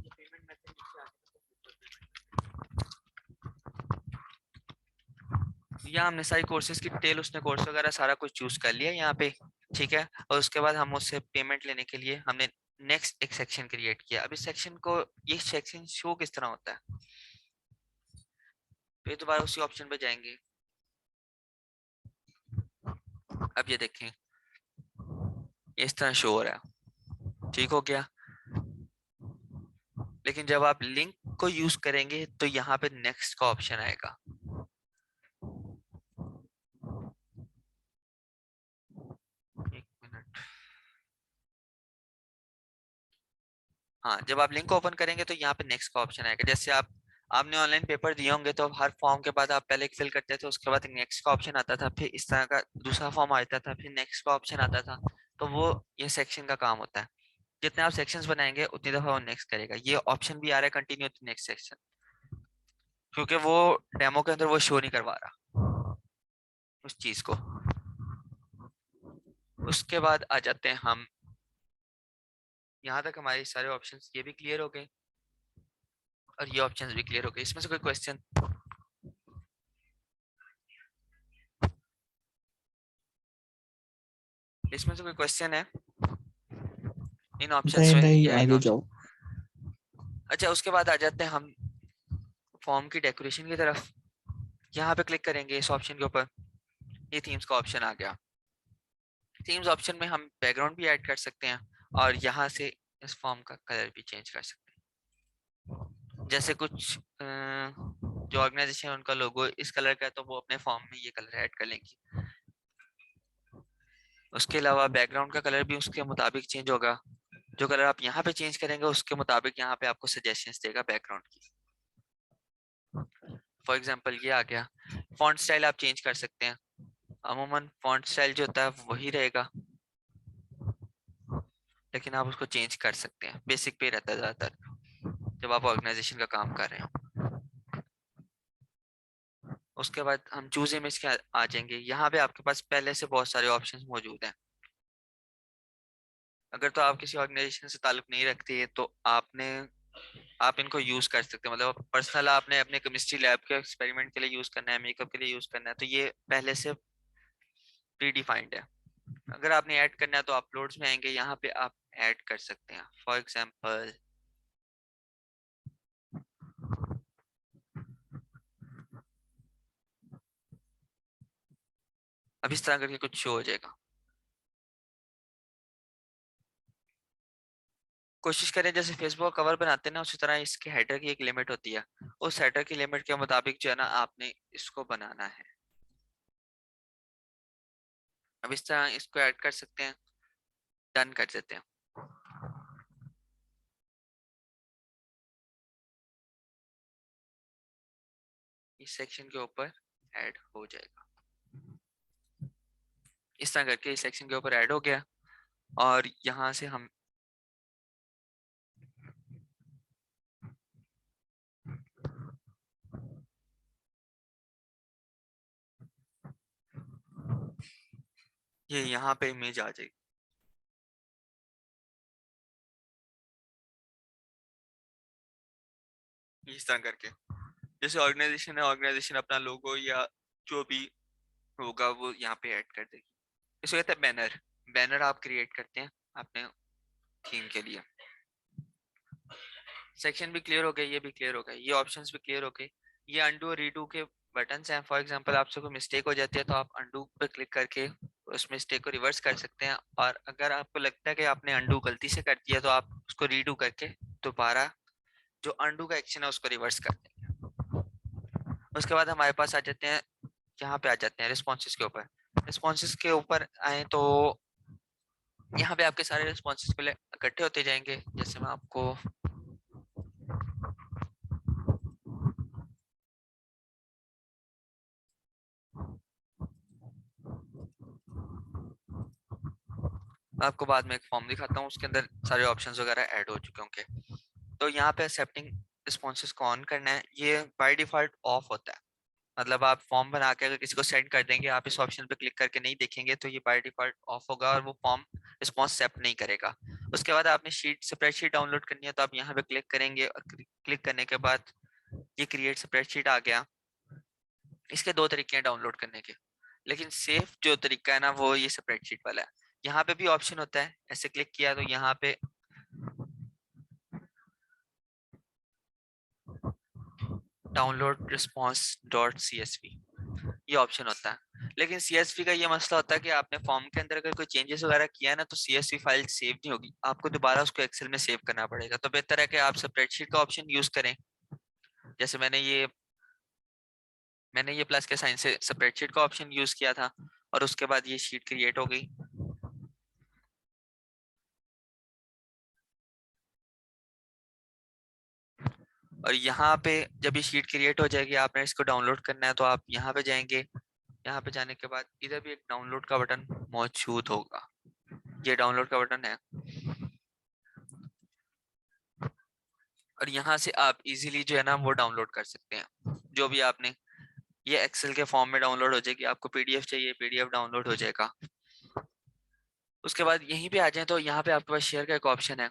पेमेंट मेथड यहाँ हमने सारी कोर्सेज की डिटेल, उसने कोर्स वगैरह सारा कुछ चूज कर लिया यहाँ पे, ठीक है। और उसके बाद हम उससे पेमेंट लेने के लिए हमने नेक्स्ट एक सेक्शन क्रिएट किया। अब इस सेक्शन को, ये सेक्शन शो किस तरह होता है, तो ये दोबारा उसी ऑप्शन पे जाएंगे। अब ये देखें इस तरह शो हो रहा है, ठीक हो गया। लेकिन जब आप लिंक को यूज करेंगे तो यहाँ पे नेक्स्ट का ऑप्शन आएगा। एक मिनट, हाँ, जब आप लिंक ओपन करेंगे तो यहाँ पे नेक्स्ट का ऑप्शन आएगा। जैसे आपने ऑनलाइन पेपर दिए होंगे तो हर फॉर्म के बाद आप पहले एक फिल करते थे, उसके बाद एक नेक्स्ट का ऑप्शन आता था, फिर इस तरह का दूसरा फॉर्म आता था, फिर नेक्स्ट का ऑप्शन आता था। तो वो ये सेक्शन का काम होता है। जितने आप सेक्शंस बनाएंगे उतनी दफा वो नेक्स्ट करेगा। ये ऑप्शन भी आ रहा है कंटिन्यू टू नेक्स्ट सेक्शन, क्योंकि वो डेमो के अंदर वो शो नहीं करवा रहा उस चीज को। उसके बाद आ जाते हैं हम, यहाँ तक हमारे सारे ऑप्शंस ये भी क्लियर हो गए और ये ऑप्शंस भी क्लियर हो गए। इसमें से कोई क्वेश्चन? इसमें से कोई क्वेश्चन है इन ऑप्शंस नहीं में नहीं, या इन आगे ऑप्शन? जाओ। अच्छा, उसके बाद आ जाते हैं हम फॉर्म की डेकोरेशन की तरफ। यहाँ पे क्लिक करेंगे इस ऑप्शन के ऊपर, ये थीम्स का ऑप्शन आ गया। थीम्स ऑप्शन में हम बैकग्राउंड भी ऐड कर सकते हैं और यहाँ से इस फॉर्म का कलर भी चेंज कर सकते हैं। जैसे कुछ जो ऑर्गेनाइजेशन है उनका लोगो इस कलर का है तो वो अपने फॉर्म में ये कलर ऐड कर लेंगी। उसके अलावा बैकग्राउंड का कलर भी उसके मुताबिक चेंज होगा। जो कलर आप यहाँ पे चेंज करेंगे उसके मुताबिक यहाँ पे आपको सजेशंस देगा बैकग्राउंड की। फॉर एग्जांपल ये आ गया। फॉन्ट स्टाइल आप चेंज कर सकते हैं। अमूमन फॉन्ट स्टाइल जो होता है वही रहेगा, लेकिन आप उसको चेंज कर सकते हैं। बेसिक पे रहता है ज्यादातर जब आप ऑर्गेनाइजेशन का काम कर रहे हो। उसके बाद हम चूज इमेज के आ जाएंगे। यहाँ पे आपके पास पहले से बहुत सारे ऑप्शंस मौजूद हैं। अगर तो आप किसी ऑर्गेनाइजेशन से ताल्लुक नहीं रखते तो आप इनको यूज कर सकते हैं। मतलब पर्सनल आपने अपने केमिस्ट्री लैब के एक्सपेरिमेंट के लिए यूज करना है, मेकअप के लिए यूज करना है, तो ये पहले से प्री डिफाइंड है। अगर आपने ऐड करना है तो अपलोड्स में आएंगे, यहाँ पे आप ऐड कर सकते हैं। फॉर एग्जांपल अब इस तरह करके कुछ शो हो जाएगा। कोशिश करें जैसे फेसबुक कवर बनाते हैं ना उसी तरह इसके हेडर की एक लिमिट होती है, उस हेडर की लिमिट के मुताबिक जो है ना आपने इसको बनाना है। अब इस तरह इसको ऐड कर सकते हैं, डन कर देते हैं। इस सेक्शन के ऊपर ऐड हो जाएगा। इस तरह करके इस सेक्शन के ऊपर ऐड हो गया और यहाँ से हम ये यहाँ पे इमेज आ जाएगी। इस तरह करके जैसे ऑर्गेनाइजेशन है, ऑर्गेनाइजेशन अपना लोगो या जो भी होगा वो यहाँ पे ऐड कर देगी। इसको कहते हैं बैनर। बैनर आप क्रिएट करते हैं अपने थीम के लिए। सेक्शन भी क्लियर हो गए, ये भी क्लियर हो गए, ये ऑप्शंस भी क्लियर हो गए। ये अंडू और रीडू के बटन्स हैं। फॉर एग्जांपल आपसे कोई मिस्टेक हो जाती है तो आप अंडू पे क्लिक करके उस मिस्टेक को रिवर्स कर सकते हैं, और अगर आपको लगता है कि आपने अंडू गलती से कर दिया तो आप उसको रीडू करके दोबारा जो अंडू का एक्शन है उसको रिवर्स कर देंगे। उसके बाद हमारे पास आ जाते हैं, यहाँ पे आ जाते हैं रिस्पॉन्सेज के ऊपर। रिस्पॉन्सेज के ऊपर आए तो यहाँ पे आपके सारे रिस्पॉन्सेज पहले इकट्ठे होते जाएंगे। जैसे मैं आपको आपको बाद में एक फॉर्म दिखाता हूँ, उसके अंदर सारे ऑप्शंस वगैरह ऐड हो चुके होंगे। तो यहाँ पे एक्सेप्टिंग रिस्पॉन्सेज को ऑन करना है, ये बाय डिफॉल्ट ऑफ होता है। मतलब आप फॉर्म बना के अगर किसी को सेंड कर देंगे, आप इस ऑप्शन पे क्लिक करके नहीं देखेंगे तो ये बाय डिफॉल्ट ऑफ होगा और वो फॉर्म रिस्पॉन्स एक्सेप्ट नहीं करेगा। उसके बाद आपने स्प्रेडशीट डाउनलोड करनी है तो आप यहाँ पे क्लिक करेंगे और क्लिक करने के बाद ये क्रिएट स्प्रेडशीट आ गया। इसके दो तरीके हैं डाउनलोड करने के, लेकिन सेफ जो तरीका है ना वो ये स्प्रेडशीट वाला है। यहाँ पे भी ऑप्शन होता है, ऐसे क्लिक किया तो यहाँ पे डाउनलोड रिस्पॉन्स डॉट CSV ये ऑप्शन होता है। लेकिन CSV का ये मसला होता है कि आपने फॉर्म के अंदर अगर कोई चेंजेस वगैरह किया है ना तो CSV फाइल सेव नहीं होगी, आपको दोबारा उसको एक्सेल में सेव करना पड़ेगा। तो बेहतर है कि आप स्प्रेडशीट का ऑप्शन यूज करें। जैसे मैंने ये प्लस के साइन से स्प्रेडशीट का ऑप्शन यूज किया था और उसके बाद ये शीट क्रिएट हो गई। और यहाँ पे जब ये शीट क्रिएट हो जाएगी, आपने इसको डाउनलोड करना है तो आप यहाँ पे जाएंगे। यहाँ पे जाने के बाद इधर भी एक डाउनलोड का बटन मौजूद होगा, ये डाउनलोड का बटन है। और यहाँ से आप इजीली जो है ना वो डाउनलोड कर सकते हैं जो भी आपने, ये एक्सेल के फॉर्म में डाउनलोड हो जाएगी। आपको पीडीएफ चाहिए, पीडीएफ डाउनलोड हो जाएगा। उसके बाद यहीं पे आ जाए तो यहाँ पे आपके पास शेयर का एक ऑप्शन है।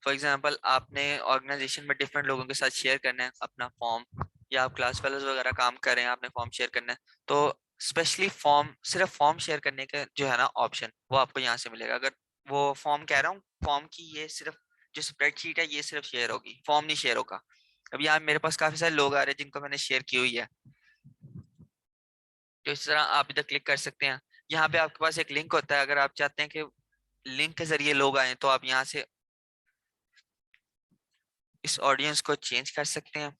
फॉर एग्जांपल आपने ऑर्गेनाइजेशन में डिफरेंट लोगों के साथ शेयर करना है अपना फॉर्म, या आप क्लास फेलोज वगैरह काम कर रहे हैं, आपने फॉर्म शेयर करना है, तो स्पेशली फॉर्म, सिर्फ फॉर्म शेयर करने का जो है ना ऑप्शन वो आपको यहाँ से मिलेगा। अगर वो फॉर्म कह रहा हूँ, फॉर्म की ये सिर्फ जो स्प्रेडशीट है ये सिर्फ शेयर होगी, फॉर्म नहीं शेयर होगा। अब यहाँ मेरे पास काफी सारे लोग आ रहे हैं जिनको मैंने शेयर की हुई है, तो इस तरह आप इधर क्लिक कर सकते हैं। यहाँ पे आपके पास एक लिंक होता है, अगर आप चाहते हैं कि लिंक के जरिए लोग आए तो आप यहाँ से इस ऑडियंस को चेंज कर सकते हैं,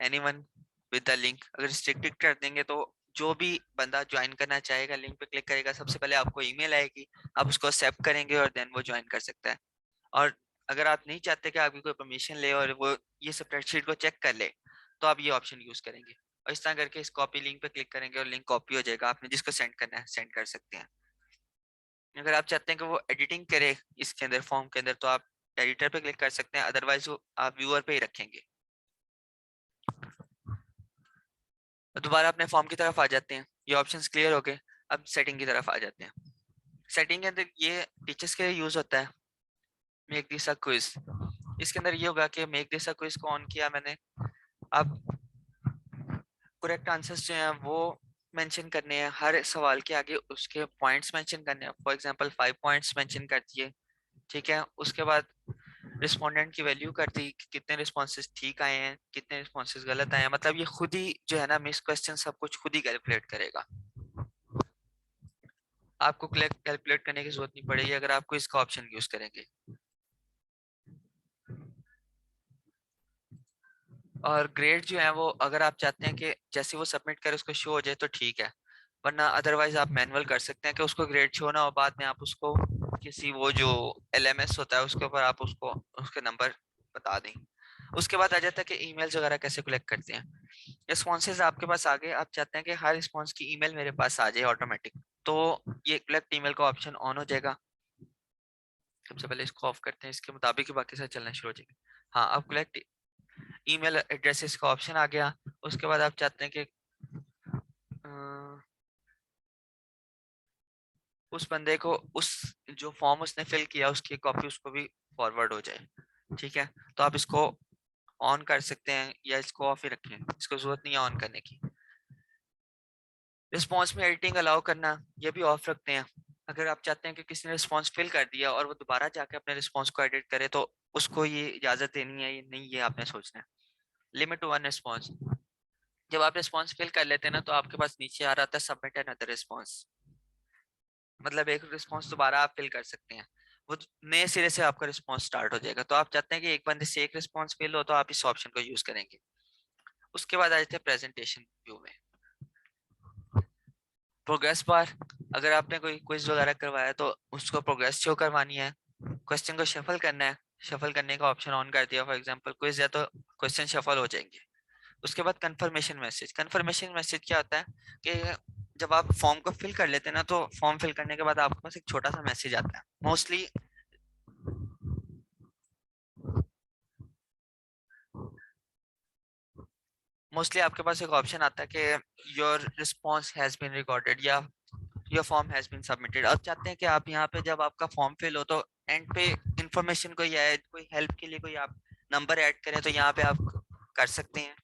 एनीवन विद द लिंक। अगर रिस्ट्रिक्टेड कर देंगे तो जो भी बंदा ज्वाइन करना चाहेगा लिंक पे क्लिक करेगा, सबसे पहले आपको ईमेल आएगी, आप उसको एक्सेप्ट करेंगे और देन वो ज्वाइन कर सकता है। और अगर आप नहीं चाहते कि आपकी कोई परमिशन ले और वो ये स्प्रेडशीट को चेक कर ले, तो आप ये ऑप्शन यूज करेंगे और इस तरह करके इस कॉपी लिंक पे क्लिक करेंगे और लिंक कॉपी हो जाएगा। आपने जिसको सेंड करना है सेंड कर सकते हैं। अगर आप चाहते हैं कि वो एडिटिंग करे इसके अंदर फॉर्म के अंदर, तो आप एडिटर पे क्लिक कर सकते हैं, अदरवाइज वो आप व्यूअर पे ही रखेंगे। दोबारा अपने फॉर्म की तरफ आ जाते हैं, ये ऑप्शंस क्लियर हो गए। अब सेटिंग की तरफ आ जाते हैं। सेटिंग के अंदर ये टीचर्स के लिए यूज होता है, मेक दिस अ क्विज। इसके अंदर ये होगा कि मेक दिस अ क्विज को ऑन किया मैंने, अब करेक्ट आंसर्स जो हैं वो मेंशन करने हैं, हर सवाल के आगे उसके पॉइंट्स मेंशन करने हैं। फॉर एग्जांपल 5 पॉइंट्स मेंशन कर दिए, ठीक है। उसके बाद रिस्पोंडेंट की वैल्यू कर दी कि कितने रिस्पॉन्सेज ठीक आए हैं, कितने रिस्पॉन्सेज गलत आए हैं। मतलब ये खुद ही जो है ना मिस क्वेश्चन सब कुछ खुद ही कैलकुलेट करेगा, आपको कैलकुलेट करने की जरूरत नहीं पड़ेगी अगर आपको इसका ऑप्शन यूज करेंगे। और ग्रेड जो है वो अगर आप चाहते हैं कि जैसे वो सबमिट करे उसको शो हो जाए तो ठीक है, वरना अदरवाइज आप मैनुअल कर सकते हैं कि उसको ग्रेड शो ना हो, बाद में आप उसको किसी वो जो LMS होता है उसके ऊपर आप उसको उसके नंबर बता दें। उसके बाद आ जाता है कि ईमेल्स वगैरह कैसे कलेक्ट करते हैं। रिस्पॉन्सेज आपके पास आ गए, आप चाहते हैं कि हर रिस्पॉन्स की ईमेल मेरे पास आ जाए ऑटोमेटिक, तो ये कलेक्ट ईमेल का ऑप्शन ऑन हो जाएगा। सबसे पहले इसको ऑफ करते हैं, इसके मुताबिक ही बाकी सब चलना शुरू हो जाएगा। हाँ, अब कलेक्ट ईमेल एड्रेसेस का ऑप्शन आ गया। उसके बाद आप चाहते हैं कि उस बंदे को उस जो फॉर्म उसने फिल किया उसकी कॉपी उसको भी फॉरवर्ड हो जाए, ठीक है। तो आप इसको ऑन कर सकते हैं या इसको ऑफ ही रखें, इसको जरूरत नहीं है ऑन करने की। रिस्पॉन्स में एडिटिंग अलाउ करना ये भी ऑफ रखते हैं। अगर आप चाहते हैं कि किसी ने रिस्पॉन्स फिल कर दिया और वो दोबारा जाके अपने रिस्पॉन्स को एडिट करे तो उसको ये इजाजत देनी है, ये नहीं, ये आपने सोचना है। लिमिट टू 1 रिस्पॉन्स, जब आप रिस्पॉन्स फिल कर लेते हैं ना तो आपके पास नीचे आ रहा था सबमिट अनदर रिस्पॉन्स, मतलब एक रिस्पॉन्स दोबारा आप फिल कर सकते हैं, वो नए सिरे से आपका रिस्पॉन्स स्टार्ट हो जाएगा। तो आप चाहते हैं कि एक बंदे से एक रिस्पॉन्स फिल हो तो आप इस ऑप्शन को यूज करेंगे। उसके बाद आ जाते हैं प्रेजेंटेशन व्यू में, प्रोग्रेस बार। अगर आपने कोई क्विज वगैरह करवाया तो उसको प्रोग्रेस शो करवानी है, क्वेश्चन को शफल करना है, शफल करने का ऑप्शन ऑन कर दिया, फॉर एग्जांपल क्विज है तो क्वेश्चन शफल हो जाएंगे। उसके बाद कंफर्मेशन मैसेज, कंफर्मेशन मैसेज क्या होता है कि जब आप फॉर्म को फिल कर लेते हैं ना तो फॉर्म फिल करने के बाद आपके पास एक छोटा सा मैसेज आता है। मोस्टली आपके पास एक ऑप्शन आता है कि your response has been recorded या your form has been submitted. अब चाहते हैं कि आप यहाँ पे जब आपका फॉर्म फिल हो तो एंड पे इंफॉर्मेशन कोई ऐड, कोई हेल्प के लिए कोई आप नंबर ऐड करें तो यहाँ पे आप कर सकते हैं।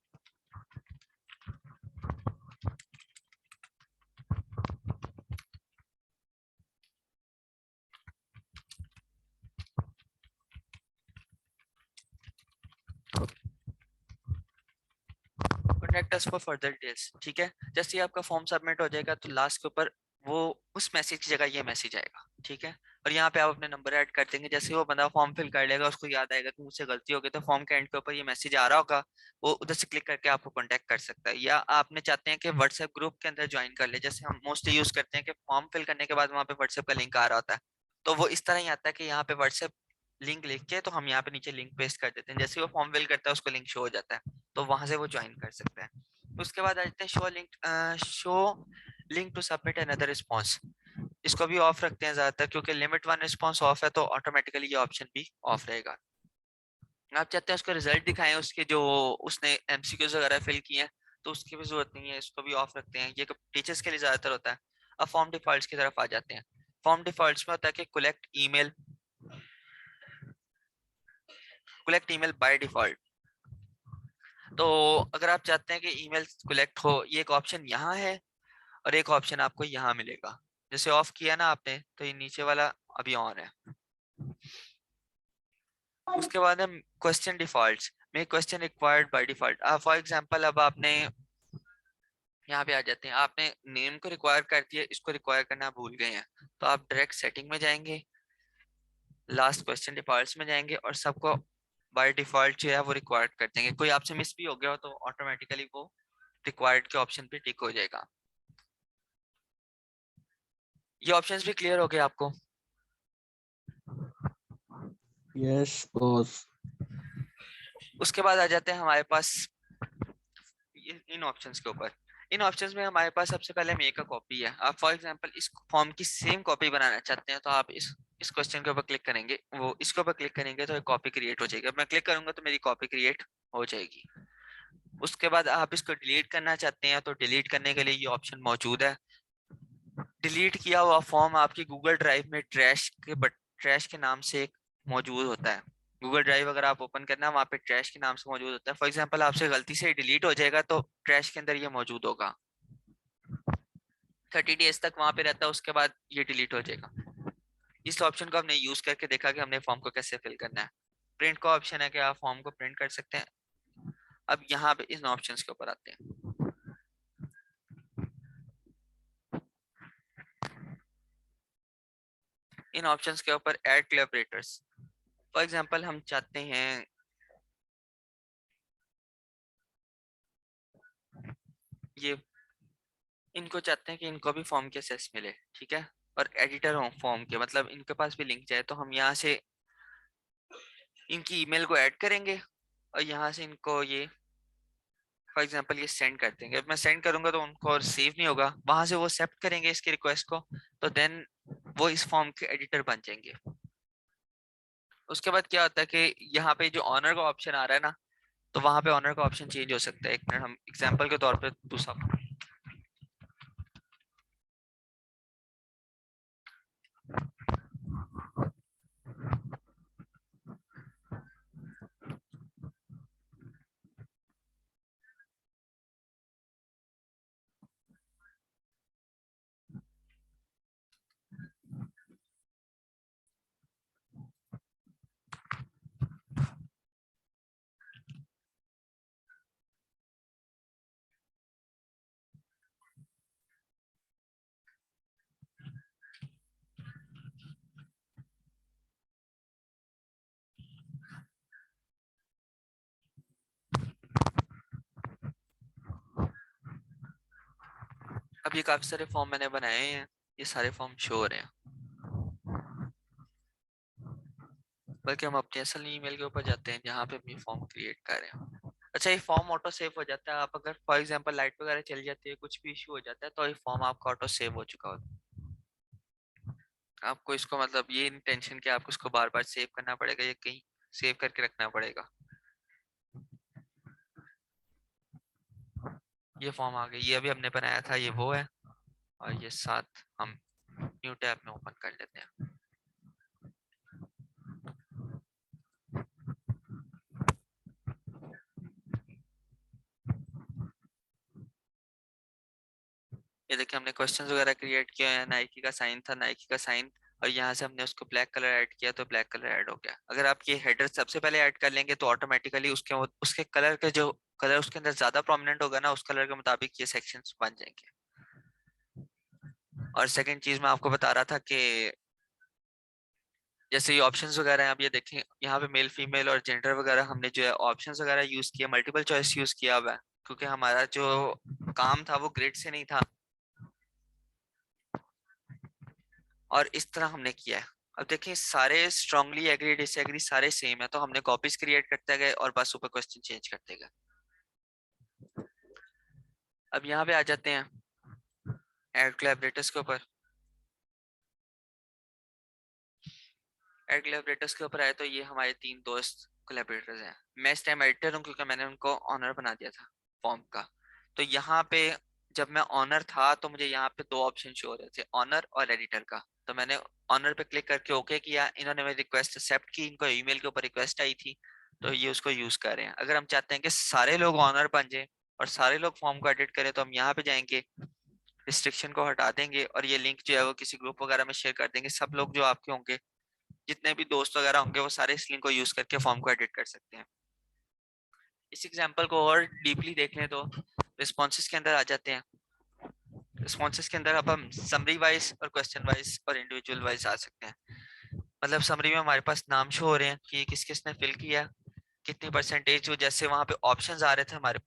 Contact us for further details, ठीक है। जैसे ही आपका फॉर्म सबमिट हो जाएगा तो लास्ट के ऊपर वो उस मैसेज की जगह ये मैसेज आएगा, ठीक है। और यहाँ पे आप अपने नंबर ऐड कर देंगे, जैसे वो बंदा फॉर्म फिल कर लेगा उसको याद आएगा कि मुझसे गलती हो गई तो फॉर्म के एंड के ऊपर ये मैसेज आ रहा होगा, वो उधर से क्लिक करके आपको कांटेक्ट कर सकता है। या आपने चाहते हैं कि व्हाट्सएप ग्रुप के अंदर ज्वाइन कर ले, जैसे हम मोस्टली यूज करते हैं कि फॉर्म फिल करने के बाद वहाँ पे व्हाट्सएप का लिंक आ रहा होता है, तो वो इस तरह ही आता है कि यहाँ पे व्हाट्सएप लिंक लिख के, तो हम यहाँ पे नीचे लिंक पेस्ट कर देते हैं। जैसे वो फॉर्म फिल करता है उसको लिंक शो हो जाता है, तो वहां से वो ज्वाइन कर सकता है। उसके बाद आ जाते हैं show link to submit another response. इसको भी ऑफ रखते हैं ज्यादातर, क्योंकि लिमिट 1 रिस्पॉन्स ऑफ है तो ऑटोमेटिकली ये ऑप्शन भी ऑफ रहेगा। आप चाहते हैं उसको रिजल्ट दिखाएं उसके, जो उसने एमसीक्यूज वगैरह फिल किए हैं, तो उसकी भी जरूरत नहीं है, इसको भी ऑफ रखते हैं। ये टीचर्स के लिए ज्यादातर होता है। अब फॉर्म डिफॉल्ट्स की तरफ आ जाते हैं। फॉर्म डिफॉल्ट्स में होता है कि कलेक्ट ईमेल बाय डिफॉल्ट। तो अगर आप चाहते हैं कि ईमेल कलेक्ट हो, ये एक ऑप्शन यहाँ है और एक ऑप्शन आपको यहाँ मिलेगा। जैसे ऑफ किया ना आपने, तो ये नीचे वाला अभी ऑन है। उसके बाद है क्वेश्चन डिफॉल्ट्स में question required by default. For example अब आपने यहाँ पे आ जाते हैं, आपने नेम को रिक्वायर कर दिया, इसको रिक्वायर करना भूल गए हैं, तो आप डायरेक्ट सेटिंग में जाएंगे, लास्ट क्वेश्चन डिफॉल्ट्स में जाएंगे और सबको बाय डिफॉल्ट जो है वो रिक्वायर्ड कर देंगे। कोई आपसे मिस भी हो गया हो तो ऑटोमेटिकली वो रिक्वायर्ड के ऑप्शन पे टिक हो जाएगा। ये ऑप्शंस भी क्लियर हो गए आपको? Yes boss. उसके बाद आ जाते हैं हमारे पास इन ऑप्शंस के ऊपर। इन ऑप्शंस में हमारे पास सबसे पहले मेक अ कॉपी है। आप फॉर एग्जांपल इस फॉर्म की सेम कॉपी बनाना चाहते हैं, तो आप इस क्वेश्चन के ऊपर क्लिक करेंगे, वो इसके ऊपर क्लिक करेंगे तो एक कॉपी क्रिएट हो जाएगी। मैं क्लिक करूंगा तो मेरी कॉपी क्रिएट हो जाएगी। उसके बाद आप इसको डिलीट करना चाहते हैं, तो डिलीट करने के लिए ये ऑप्शन मौजूद है। डिलीट किया हुआ फॉर्म आपकी गूगल ड्राइव में ट्रैश के नाम से एक मौजूद होता है। गूगल ड्राइव अगर आप ओपन करना, वहाँ पे ट्रैश के नाम से मौजूद होता है। फॉर एग्जांपल आपसे गलती से डिलीट हो जाएगा तो ट्रैश के अंदर ये मौजूद होगा, 30 डेज तक वहां पे रहता है, उसके बाद ये डिलीट हो जाएगा। इस ऑप्शन को हमने यूज करके देखा कि हमने फॉर्म को कैसे फिल करना है। प्रिंट का ऑप्शन है कि आप फॉर्म को प्रिंट कर सकते हैं। अब यहाँ पे इन ऑप्शंस के ऊपर आते हैं। इन ऑप्शंस के ऊपर ऐड कोलैबोरेटर्स। फॉर एग्जांपल हम चाहते हैं ये, इनको चाहते हैं कि इनको भी फॉर्म के एक्सेस मिले, ठीक है, और एडिटर हो फॉर्म के, मतलब इनके पास भी लिंक जाए। तो हम यहाँ से इनकी ईमेल को ऐड करेंगे और यहाँ से इनको ये फॉर एग्जांपल ये सेंड कर देंगे। मैं सेंड करूंगा तो उनको रिसीव नहीं होगा, वहां से वो एक्सेप्ट करेंगे इसकी रिक्वेस्ट को, तो देन वो इस फॉर्म के एडिटर बन जाएंगे। उसके बाद क्या होता है कि यहाँ पे जो ऑनर का ऑप्शन आ रहा है ना, तो वहां पे ऑनर का ऑप्शन चेंज हो सकता है। एक मिनट, हम एग्जांपल के तौर पे दूसरा, अब ये काफी सारे फॉर्म मैंने बनाए हैं, ये सारे फॉर्म शो हो रहे हैं। बल्कि हम अपने असल ईमेल के ऊपर जाते हैं जहाँ पे हम ये फॉर्म क्रिएट कर रहे हैं। अच्छा, ये फॉर्म ऑटो सेव हो जाता है। आप अगर फॉर एग्जांपल लाइट वगैरह चली जाती है, कुछ भी इशू हो जाता है, तो ये फॉर्म आपका ऑटो सेव हो चुका होता है। आपको इसको मतलब ये इंटेंशन कि आपको इसको बार बार सेव करना पड़ेगा या कहीं सेव करके रखना पड़ेगा। ये फॉर्म आ गई, ये अभी हमने बनाया था, ये वो है, और ये साथ हम न्यू टैब में ओपन कर लेते हैं। ये देखिए हमने क्वेश्चंस वगैरह क्रिएट किए हैं। नाइकी का साइन था, नाइकी का साइन, और यहाँ से हमने उसको ब्लैक कलर ऐड किया तो ब्लैक कलर ऐड हो गया। अगर आप ये हेडर सबसे पहले ऐड कर लेंगे तो ऑटोमेटिकली उसके कलर के जो कलर उसके अंदर ज्यादा प्रोमिनेंट होगा ना, उस कलर के मुताबिक ये सेक्शंस बन जाएंगे। और सेकंड चीज मैं आपको बता रहा था कि जैसे ये ऑप्शंस वगैरह हैं, अब ये देखें यहाँ पे मेल फीमेल और जेंडर वगैरह हमने जो है ऑप्शंस वगैरह यूज किया, मल्टीपल चॉइस यूज किया हुआ है, क्योंकि हमारा जो काम था वो ग्रिड से नहीं था, और इस तरह हमने किया है। अब देखिए सारे स्ट्रांगली एग्री डिसएग्री सारे सेम है, तो हमने कॉपीज क्रिएट करते गए और बस ऊपर क्वेश्चन चेंज करते गए। अब यहाँ पे आ जाते हैं ऐड कोलैबोरेटर्स के ऊपर। ऐड कोलैबोरेटर्स के ऊपर आए तो ये हमारे 3 दोस्त कोलैबोरेटर्स हैं। मैं इस टाइम एडिटर हूँ क्योंकि मैंने उनको ऑनर बना दिया था फॉर्म का। तो यहाँ पे जब मैं ऑनर था तो मुझे यहाँ पे 2 ऑप्शन शो हो रहे थे, ऑनर और एडिटर का। तो मैंने ऑनर पे क्लिक करके ओके किया, इन्होंने मेरी रिक्वेस्ट एक्सेप्ट की, इनको ईमेल के ऊपर रिक्वेस्ट आई थी, तो ये उसको यूज कर रहे हैं। अगर हम चाहते हैं कि सारे लोग ऑनर बन जाए और सारे लोग फॉर्म को एडिट करें, तो हम यहाँ पे जाएंगे, रिस्ट्रिक्शन को हटा देंगे और ये लिंक जो है वो किसी ग्रुप वगैरह में शेयर कर देंगे। सब लोग जो आपके होंगे, जितने भी दोस्त वगैरह होंगे, वो सारे इस लिंक को यूज करके फॉर्म को एडिट कर सकते हैं। इस एग्जांपल को और डीपली देख लें तो रिस्पॉन्सेज के अंदर आ जाते हैं। रिस्पॉन्सेज के अंदर अब हम समरी वाइज और क्वेश्चन वाइज और इंडिविजुअल वाइज आ सकते हैं। मतलब समरी में हमारे पास नाम शो हो रहे हैं कि किस किसने फिल किया, कितनी परसेंटेज। जैसे वहां पे ऑप्शंस आ रहे थे हमारे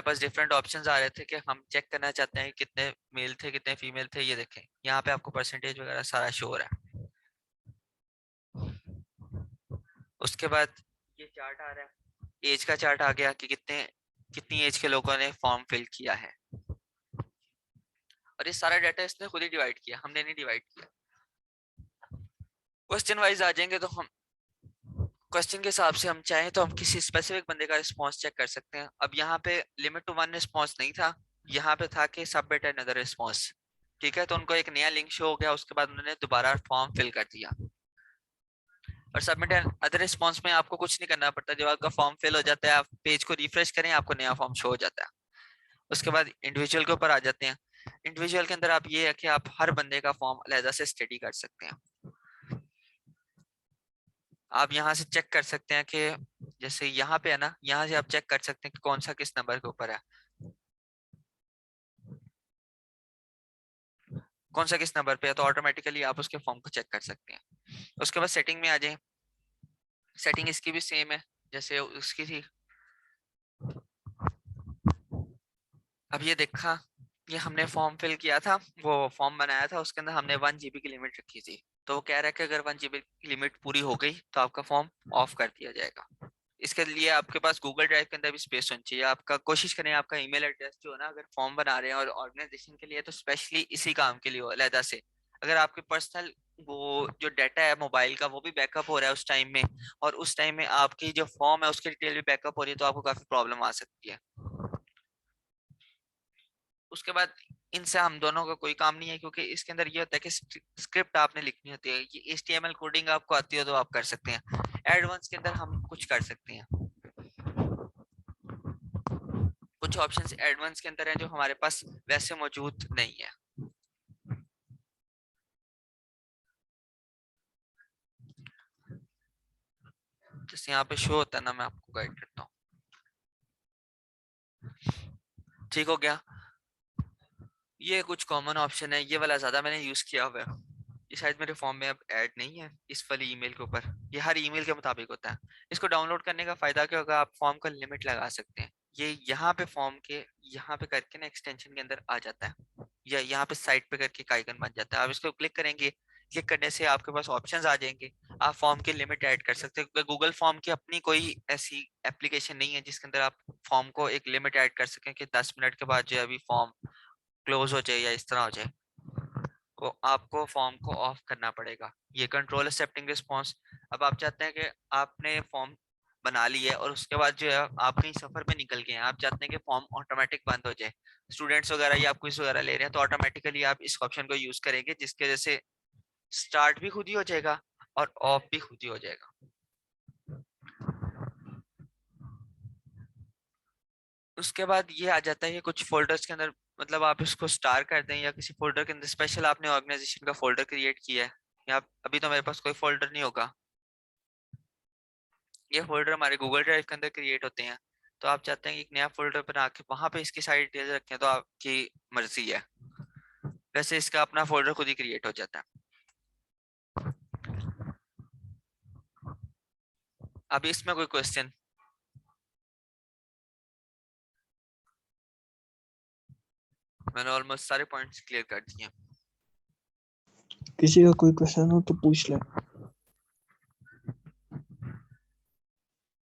पास डिफरेंट ऑप्शंस आ रहे थे कि हम चेक करना चाहते हैं कि कितने मेल थे कितने फीमेल थे। ये देखें यहाँ पे आपको परसेंटेज वगैरह सारा शो हो रहा है। उसके बाद ये चार्ट आ रहा है, एज का चार्ट आ गया कि कितनी एज के लोगों ने फॉर्म फिल किया है। और ये सारा डाटा इसने खुद ही डिवाइड किया, हमने नहीं डिवाइड किया। क्वेश्चन वाइज आ जाएंगे तो हम क्वेश्चन के हिसाब से हम चाहें तो हम किसी स्पेसिफिक बंदे का रिस्पांस चेक कर सकते हैं। अब यहाँ पे लिमिट टू 1 रिस्पांस नहीं था, यहाँ पे था कि सबमिट अनदर रिस्पांस। ठीक है, तो उनको एक नया लिंक शो हो गया, उसके बाद उन्होंने दोबारा फॉर्म फिल कर दिया। और सबमिट अदर रिस्पांस में आपको कुछ नहीं करना पड़ता, जब आपका फॉर्म फिल हो जाता है आप पेज को रिफ्रेश करें, आपको नया फॉर्म शो हो जाता है। उसके बाद इंडिविजुअल के ऊपर आ जाते हैं। इंडिविजुअल के अंदर आप ये है कि आप हर बंदे का फॉर्म अलग से स्टडी कर सकते हैं। आप यहाँ से चेक कर सकते हैं कि जैसे यहाँ पे है ना, यहाँ से आप चेक कर सकते हैं कि कौन सा किस नंबर के ऊपर है, कौन सा किस नंबर पे है, तो ऑटोमेटिकली आप उसके फॉर्म को चेक कर सकते हैं। उसके बाद सेटिंग में आ जाए। सेटिंग इसकी भी सेम है जैसे उसकी थी। अब ये देखा, ये हमने फॉर्म फिल किया था, वो फॉर्म बनाया था, उसके अंदर हमने 1 GB की लिमिट रखी थी। तो वो कह रहा है कि अगर 1 GB की लिमिट पूरी हो गई तो आपका फॉर्म ऑफ कर दिया जाएगा। इसके लिए आपके पास गूगल ड्राइव के अंदर भी स्पेस होनी चाहिए। आपका कोशिश करें आपका ईमेल एड्रेस जो है ना, अगर फॉर्म बना रहे हैं और ऑर्गेनाइजेशन के लिए, तो स्पेशली इसी काम के लिए हो अलहदा से। अगर आपके पर्सनल वो जो डाटा है मोबाइल का वो भी बैकअप हो रहा है उस टाइम में, और उस टाइम में आपकी जो फॉर्म है उसकी डिटेल भी बैकअप हो रही है, तो आपको काफी प्रॉब्लम आ सकती है। उसके बाद इनसे हम दोनों का कोई काम नहीं है, क्योंकि इसके अंदर ये होता है कि स्क्रिप्ट आपने लिखनी होती है। ये HTML कोडिंग आपको आती हो तो आप कर सकते हैं। एडवांस के अंदर हम कुछ कर सकते हैं, कुछ ऑप्शंस एडवांस के अंदर हैं जो हमारे पास वैसे मौजूद नहीं है। जैसे यहाँ पे शो होता है ना, मैं आपको गाइड करता हूँ। ठीक हो गया। ये कुछ कॉमन ऑप्शन है, ये वाला ज्यादा मैंने यूज किया हुआ है। ये शायद मेरे फॉर्म में अब ऐड नहीं है इस वाली ईमेल के ऊपर, ये हर ईमेल के मुताबिक होता है। इसको डाउनलोड करने का फायदा क्या होगा, आप फॉर्म का लिमिट लगा सकते हैं। ये यहाँ पे फॉर्म के यहाँ पे करके ना एक्सटेंशन के अंदर आ जाता है, या यहाँ पे साइड पे करके एक आइकन बन जाता है। आप इसको क्लिक करेंगे, क्लिक करने से आपके पास ऑप्शंस आ जाएंगे, आप फॉर्म की लिमिट ऐड कर सकते हैं। क्योंकि गूगल फॉर्म की अपनी कोई ऐसी एप्लीकेशन नहीं है जिसके अंदर आप फॉर्म को एक लिमिट ऐड कर सकें कि 10 मिनट के बाद जो है अभी फॉर्म क्लोज हो जाए या इस तरह हो जाए, तो आपको फॉर्म को ऑफ करना पड़ेगा। ये कंट्रोल एक्सेप्टिंग रिस्पांस। अब आप चाहते हैं कि आपने फॉर्म बना ली है और उसके बाद जो है आप कहीं सफर पे निकल गए हैं, आप चाहते हैं कि फॉर्म ऑटोमेटिक बंद हो जाए, स्टूडेंट्स वगैरह या आप क्विज वगैरह ले रहे हैं, तो ऑटोमेटिकली आप इस ऑप्शन को यूज करेंगे, जिसकी वजह से स्टार्ट भी खुद ही हो जाएगा और ऑफ भी खुद ही हो जाएगा। उसके बाद ये आ जाता है कुछ फोल्डर्स के अंदर, मतलब आप इसको स्टार कर दें या किसी फोल्डर के अंदर स्पेशल आपने ऑर्गेनाइजेशन का फोल्डर क्रिएट किया है, या अभी तो मेरे पास कोई फोल्डर नहीं होगा, ये फोल्डर हमारे गूगल ड्राइव के अंदर क्रिएट होते हैं। तो आप चाहते हैं कि एक नया फोल्डर बना के वहां पे इसकी सारी डिटेल्स रखें, तो आपकी मर्जी है। वैसे इसका अपना फोल्डर खुद ही क्रिएट हो जाता है। अब इसमें कोई क्वेश्चन? मैंने ऑलमोस्ट सारे पॉइंट्स क्लियर कर दिए। किसी का कोई क्वेश्चन हो तो पूछ ले।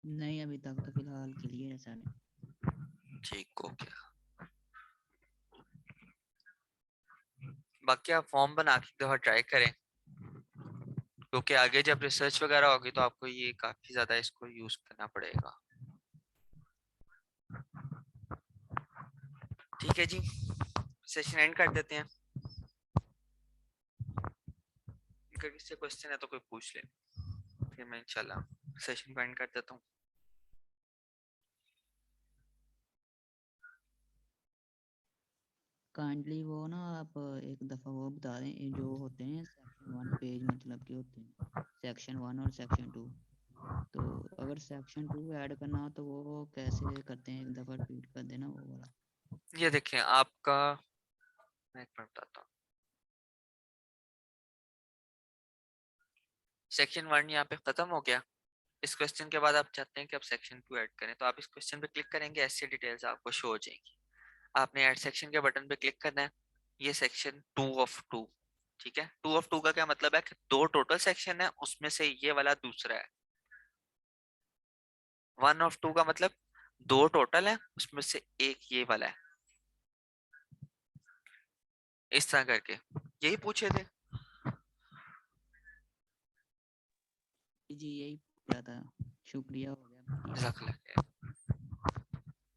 नहीं अभी तक तो फिलहाल क्लियर है सर। ठीक हो गया। बाकी आप फॉर्म बना के एक दफा ट्राई करें, क्योंकि आगे जब रिसर्च वगैरह होगी तो आपको ये काफी ज्यादा इसको यूज करना पड़ेगा। ठीक है जी, सेशन एंड कर देते हैं। अगर किसी क्वेश्चन है तो कोई पूछ ले, फिर मैं इंशाल्लाह सेशन को एंड कर देता हूँ। काइंडली वो ना आप एक दफ़ा वो बता दें, ये जो होते हैं सेक्शन 1 पेज मतलब के होते हैं सेक्शन 1 और सेक्शन 2, तो अगर सेक्शन 2 ऐड करना हो तो वो कैसे करते हैं, एक दफ़ा रिपीट कर देना वो वाला। ये देखें आपका, मैं एक मिनट बताता हूँ। सेक्शन 1 यहाँ पे खत्म हो गया। इस क्वेश्चन के बाद आप चाहते हैं कि आप सेक्शन 2 ऐड करें, तो आप इस क्वेश्चन पे क्लिक करेंगे, ऐसी डिटेल्स आपको शो हो जाएंगी। आपने ऐड सेक्शन के बटन पे क्लिक करना है। ये सेक्शन 2 ऑफ 2, ठीक है। 2 ऑफ 2 का क्या मतलब है कि 2 टोटल सेक्शन है, उसमें से ये वाला दूसरा है। 1 ऑफ 2 का मतलब 2 टोटल है, उसमें से एक ये वाला है। इस तरह करके यही पूछे थे। जी यही पूछा था, शुक्रिया, हो गया बढ़िया। जज़ाकल्लाह खैर।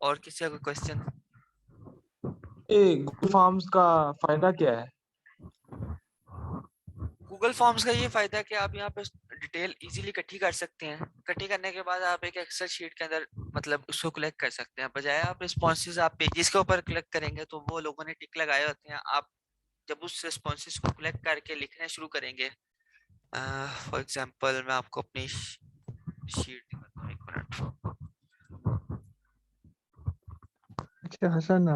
और किसी का कोई क्वेश्चन? गूगल फॉर्म्स का फायदा क्या है? गूगल फॉर्म्स का ये फायदा है कि आप यहाँ पे डिटेल इजीली इकट्ठी कर सकते हैं। इकट्ठी करने के बाद आप एक एक्सेल शीट के अंदर मतलब उसको कलेक्ट कर सकते हैं। बजाय आप रिस्पॉन्सेज आप पेजेस के ऊपर कलेक्ट करेंगे तो वो लोगों ने टिक लगाए होते हैं। आप जब उस रिस्पॉन्सेज को कलेक्ट करके लिखने शुरू करेंगे, फॉर एग्जांपल मैं आपको अपनी शीट दिखाता हूँ, एक मिनट। अच्छा हसन,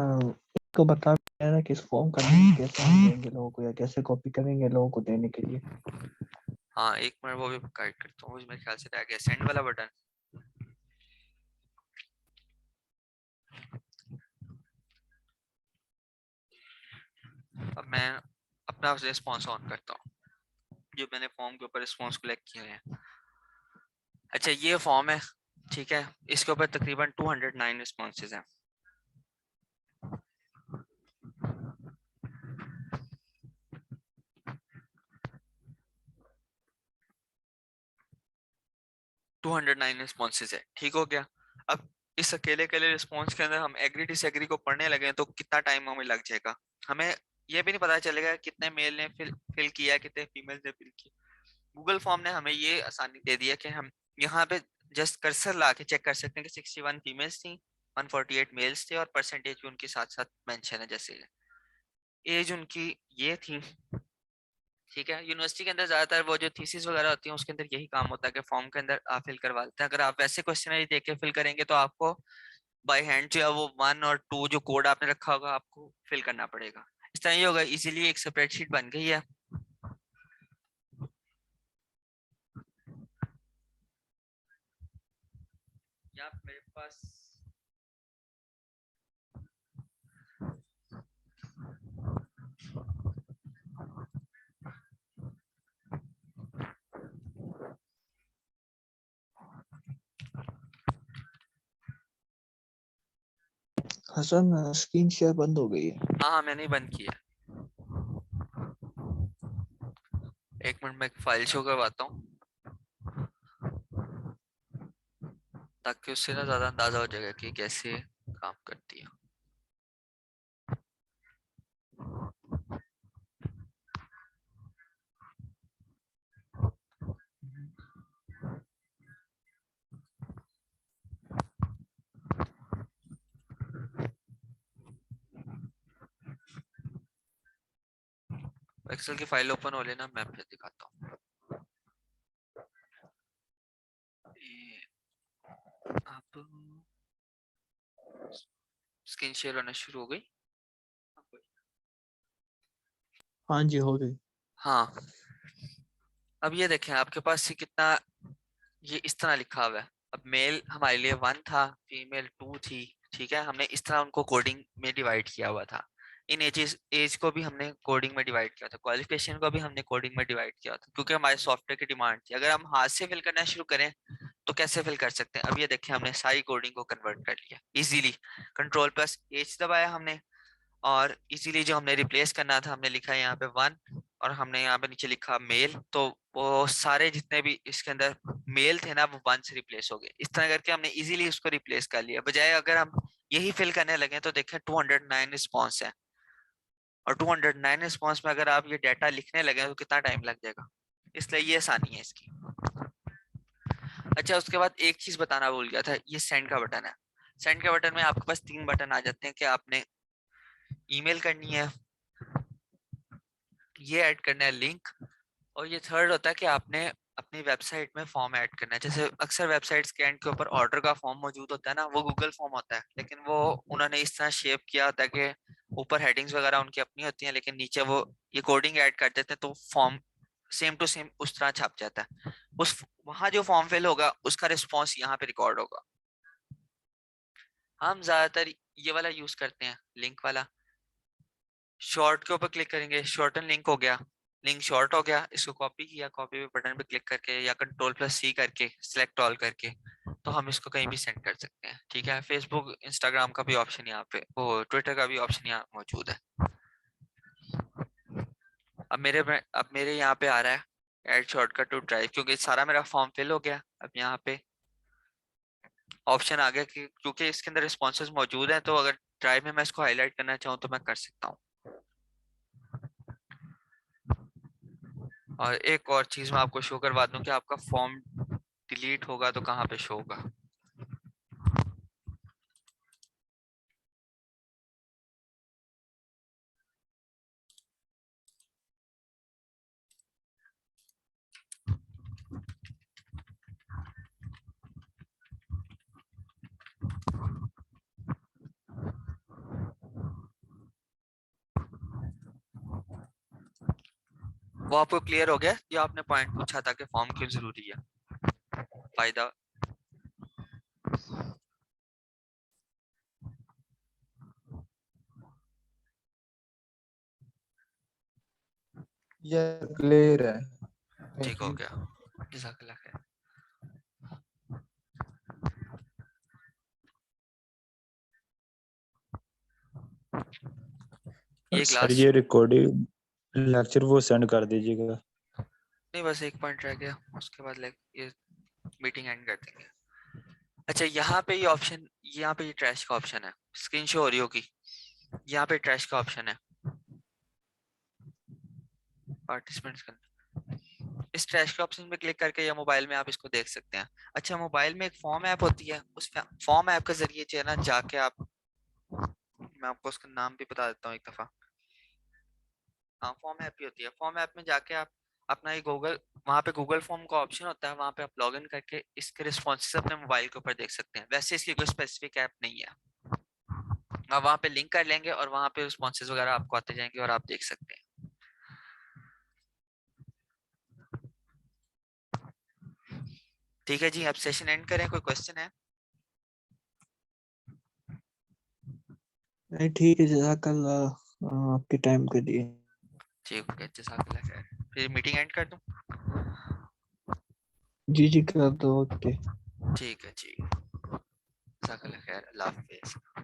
इसको बता ना किस फॉर्म का लिंक कैसे हम देंगे लोगों को, या कैसे कॉपी करेंगे लोगों को देने के लिए। हाँ एक मिनट, वो भी गाइड करता हूँ। मेरे ख्याल से रह गया सेंड वाला बटन। अब मैं अपना रिस्पॉन्स ऑन करता हूँ, जो मैंने फॉर्म के ऊपर रिस्पॉन्स कलेक्ट किए हैं। अच्छा ये फॉर्म है, ठीक है। इसके ऊपर तकरीबन 209 रिस्पॉन्सेज हैं। टू 209 रिस्पॉन्सेज है, ठीक हो गया। अब इस अकेले अकेले रिस्पॉन्स के अंदर हम एग्री डिसएग्री को पढ़ने लगे तो कितना टाइम हमें लग जाएगा। हमें ये भी नहीं पता चलेगा कितने मेल ने फिल किया, कितने फीमेल ने फिल किया। गूगल फॉर्म ने हमें ये आसानी दे दी है कि हम यहाँ पे जस्ट कर्सर ला के चेक कर सकते हैं कि 61 फीमेल्स थी, 148 मेल्स थे, और परसेंटेज भी उनके साथ साथ मेंशन है। जैसे एज उनकी ये थी, ठीक है। यूनिवर्सिटी के अंदर ज्यादातर वो जो थीसिस वगैरह होती है उसके अंदर यही काम होता है कि फॉर्म के अंदर आप फिल करवा लेते हैं। अगर आप वैसे क्वेश्चनरी देख के फिल करेंगे तो आपको बाय हैंड जो है वो 1 और 2 जो कोड आपने रखा होगा आपको फिल करना पड़ेगा। इस तरह ये होगा, इजीली एक स्प्रेडशीट बन गई है। यहाँ मेरे पास हसन स्क्रीन शेयर बंद हो गई है। हाँ मैंने ही बंद किया। एक मिनट में फाइल शो करवाता हूँ ताकि उससे ना ज्यादा अंदाजा हो जाएगा कि कैसे काम करती है। एक्सेल की फाइल ओपन हो लेना, मैं फिर दिखाता हूँ। अब स्क्रीन शेयर होना शुरू हो गई। हाँ जी हो गई। हाँ अब ये देखें आपके पास ये कितना, ये इस तरह लिखा हुआ है। अब मेल हमारे लिए 1 था, फीमेल 2 थी, ठीक है। हमने इस तरह उनको कोडिंग में डिवाइड किया हुआ था। इन एज को भी हमने कोडिंग में डिवाइड किया था, क्वालिफिकेशन को भी हमने कोडिंग में डिवाइड किया था, क्योंकि हमारे सॉफ्टवेयर की डिमांड थी। अगर हम हाथ से फिल करना शुरू करें तो कैसे फिल कर सकते हैं? अब ये देखिए हमने सारी कोडिंग को कन्वर्ट कर लिया इजीली। Ctrl+H दबाया हमने और इजीली जो हमने रिप्लेस करना था हमने लिखा यहाँ पे 1 और हमने यहाँ पे नीचे लिखा मेल, तो वो सारे जितने भी इसके अंदर मेल थे ना वो 1 से रिप्लेस हो गए। इस तरह करके हमने इजीली उसको रिप्लेस कर लिया। बजाय अगर हम यही फिल करने लगे तो देखें 209 रिस्पॉन्स है, और 209 रिस्पॉन्स में अगर आप ये डाटा लिखने लगे तो कितना टाइम लग जाएगा। इसलिए ये आसानी है इसकी। अच्छा, उसके बाद एक चीज बताना भूल गया था, ये सेंड का बटन है। सेंड के बटन में आपके पास 3 बटन आ जाते हैं कि आपने ईमेल करनी है, ये ऐड करना है लिंक, और ये थर्ड होता है कि आपने अपनी वेबसाइट में फॉर्म ऐड करना है। जैसे अक्सर वेबसाइट्स के एंड के ऊपर ऑर्डर का फॉर्म मौजूद होता है ना, वो गूगल फॉर्म होता है, लेकिन वो उन्होंने इस तरह शेप किया होता है कि ऊपर हेडिंग्स वगैरह उनकी अपनी होती हैं, लेकिन नीचे वो ये कोडिंग ऐड कर देते हैं, तो फॉर्म सेम टू सेम उस तरह छप जाता है। उस वहां जो फॉर्म फिल होगा उसका रिस्पॉन्स यहाँ पे रिकॉर्ड होगा। हम ज्यादातर ये वाला यूज करते हैं, लिंक वाला। शॉर्ट के ऊपर क्लिक करेंगे, शॉर्टन लिंक हो गया, लिंक शॉर्ट हो गया, इसको कॉपी किया, कॉपी पे बटन पे क्लिक करके या Ctrl+C करके सिलेक्ट ऑल करके तो हम इसको कहीं भी सेंड कर सकते हैं। ठीक है, फेसबुक इंस्टाग्राम का भी ऑप्शन यहाँ पे, वो ट्विटर का भी ऑप्शन यहाँ मौजूद है। अब मेरे यहाँ पे आ रहा है ऐड शॉर्टकट टू ड्राइव, क्योंकि सारा मेरा फॉर्म फिल हो गया। अब यहाँ पे ऑप्शन आ गया कि क्योंकि इसके अंदर रिस्पॉन्सेज मौजूद हैं, तो अगर ड्राइव में मैं इसको हाईलाइट करना चाहूँ तो मैं कर सकता हूँ। और एक और चीज मैं आपको शो करवा दूं कि आपका फॉर्म डिलीट होगा तो कहाँ पे शो होगा। वो आपको क्लियर हो गया? ये आपने पॉइंट पूछा था कि फॉर्म क्यों जरूरी है, फायदा। ये क्लियर है। ठीक थैंक हो यू। गया, जज़ाकल्लाह खैर। ये सर क्लास ये रिकॉर्डिंग लेक्चर वो सेंड कर दीजिएगा। नहीं, बस एक पॉइंट रह गया, उसके बाद ये मीटिंग एंड कर देंगे। अच्छा, यहाँ पे ये ऑप्शन, यहाँ पे ये ट्रैश का ऑप्शन है, स्क्रीन शो हो रही होगी, यहाँ पे ट्रैश का ऑप्शन है पार्टिसिपेंट्स का। इस ट्रैश के ऑप्शन पे क्लिक करके या मोबाइल में आप इसको देख सकते हैं। अच्छा, मोबाइल में एक फॉर्म ऐप होती है, उस फॉर्म ऐप के जरिए जो है ना जाके आप, मैं आपको उसका नाम भी बता देता हूँ एक दफा। हाँ, फॉर्म ऐप ही होती है। फॉर्म ऐप में जाके आप अपना ये गूगल, वहाँ पे गूगल फॉर्म का ऑप्शन होता है, वहाँ पे आप लॉगिन करके इसके रिस्पॉन्सेस अपने मोबाइल के ऊपर देख सकते हैं। वैसे इसकी कोई स्पेसिफिक ऐप नहीं है, आप वहाँ पे लिंक कर लेंगे और वहाँ पे रिस्पॉन्सेस वगैरह आपको आते जाएंगे और आप देख सकते हैं। ठीक है जी, अब सेशन एंड करें। कोई क्वेश्चन है? नहीं ठीक है, जज़ाकल्लाह आपके टाइम के लिए। ठीक है, जज़ाकल्लाह खैर। फिर मीटिंग एंड कर दूं? जी जी कर दो, ओके। ठीक है जी, जज़ाकल्लाह खैर, अल्लाह हाफिज़।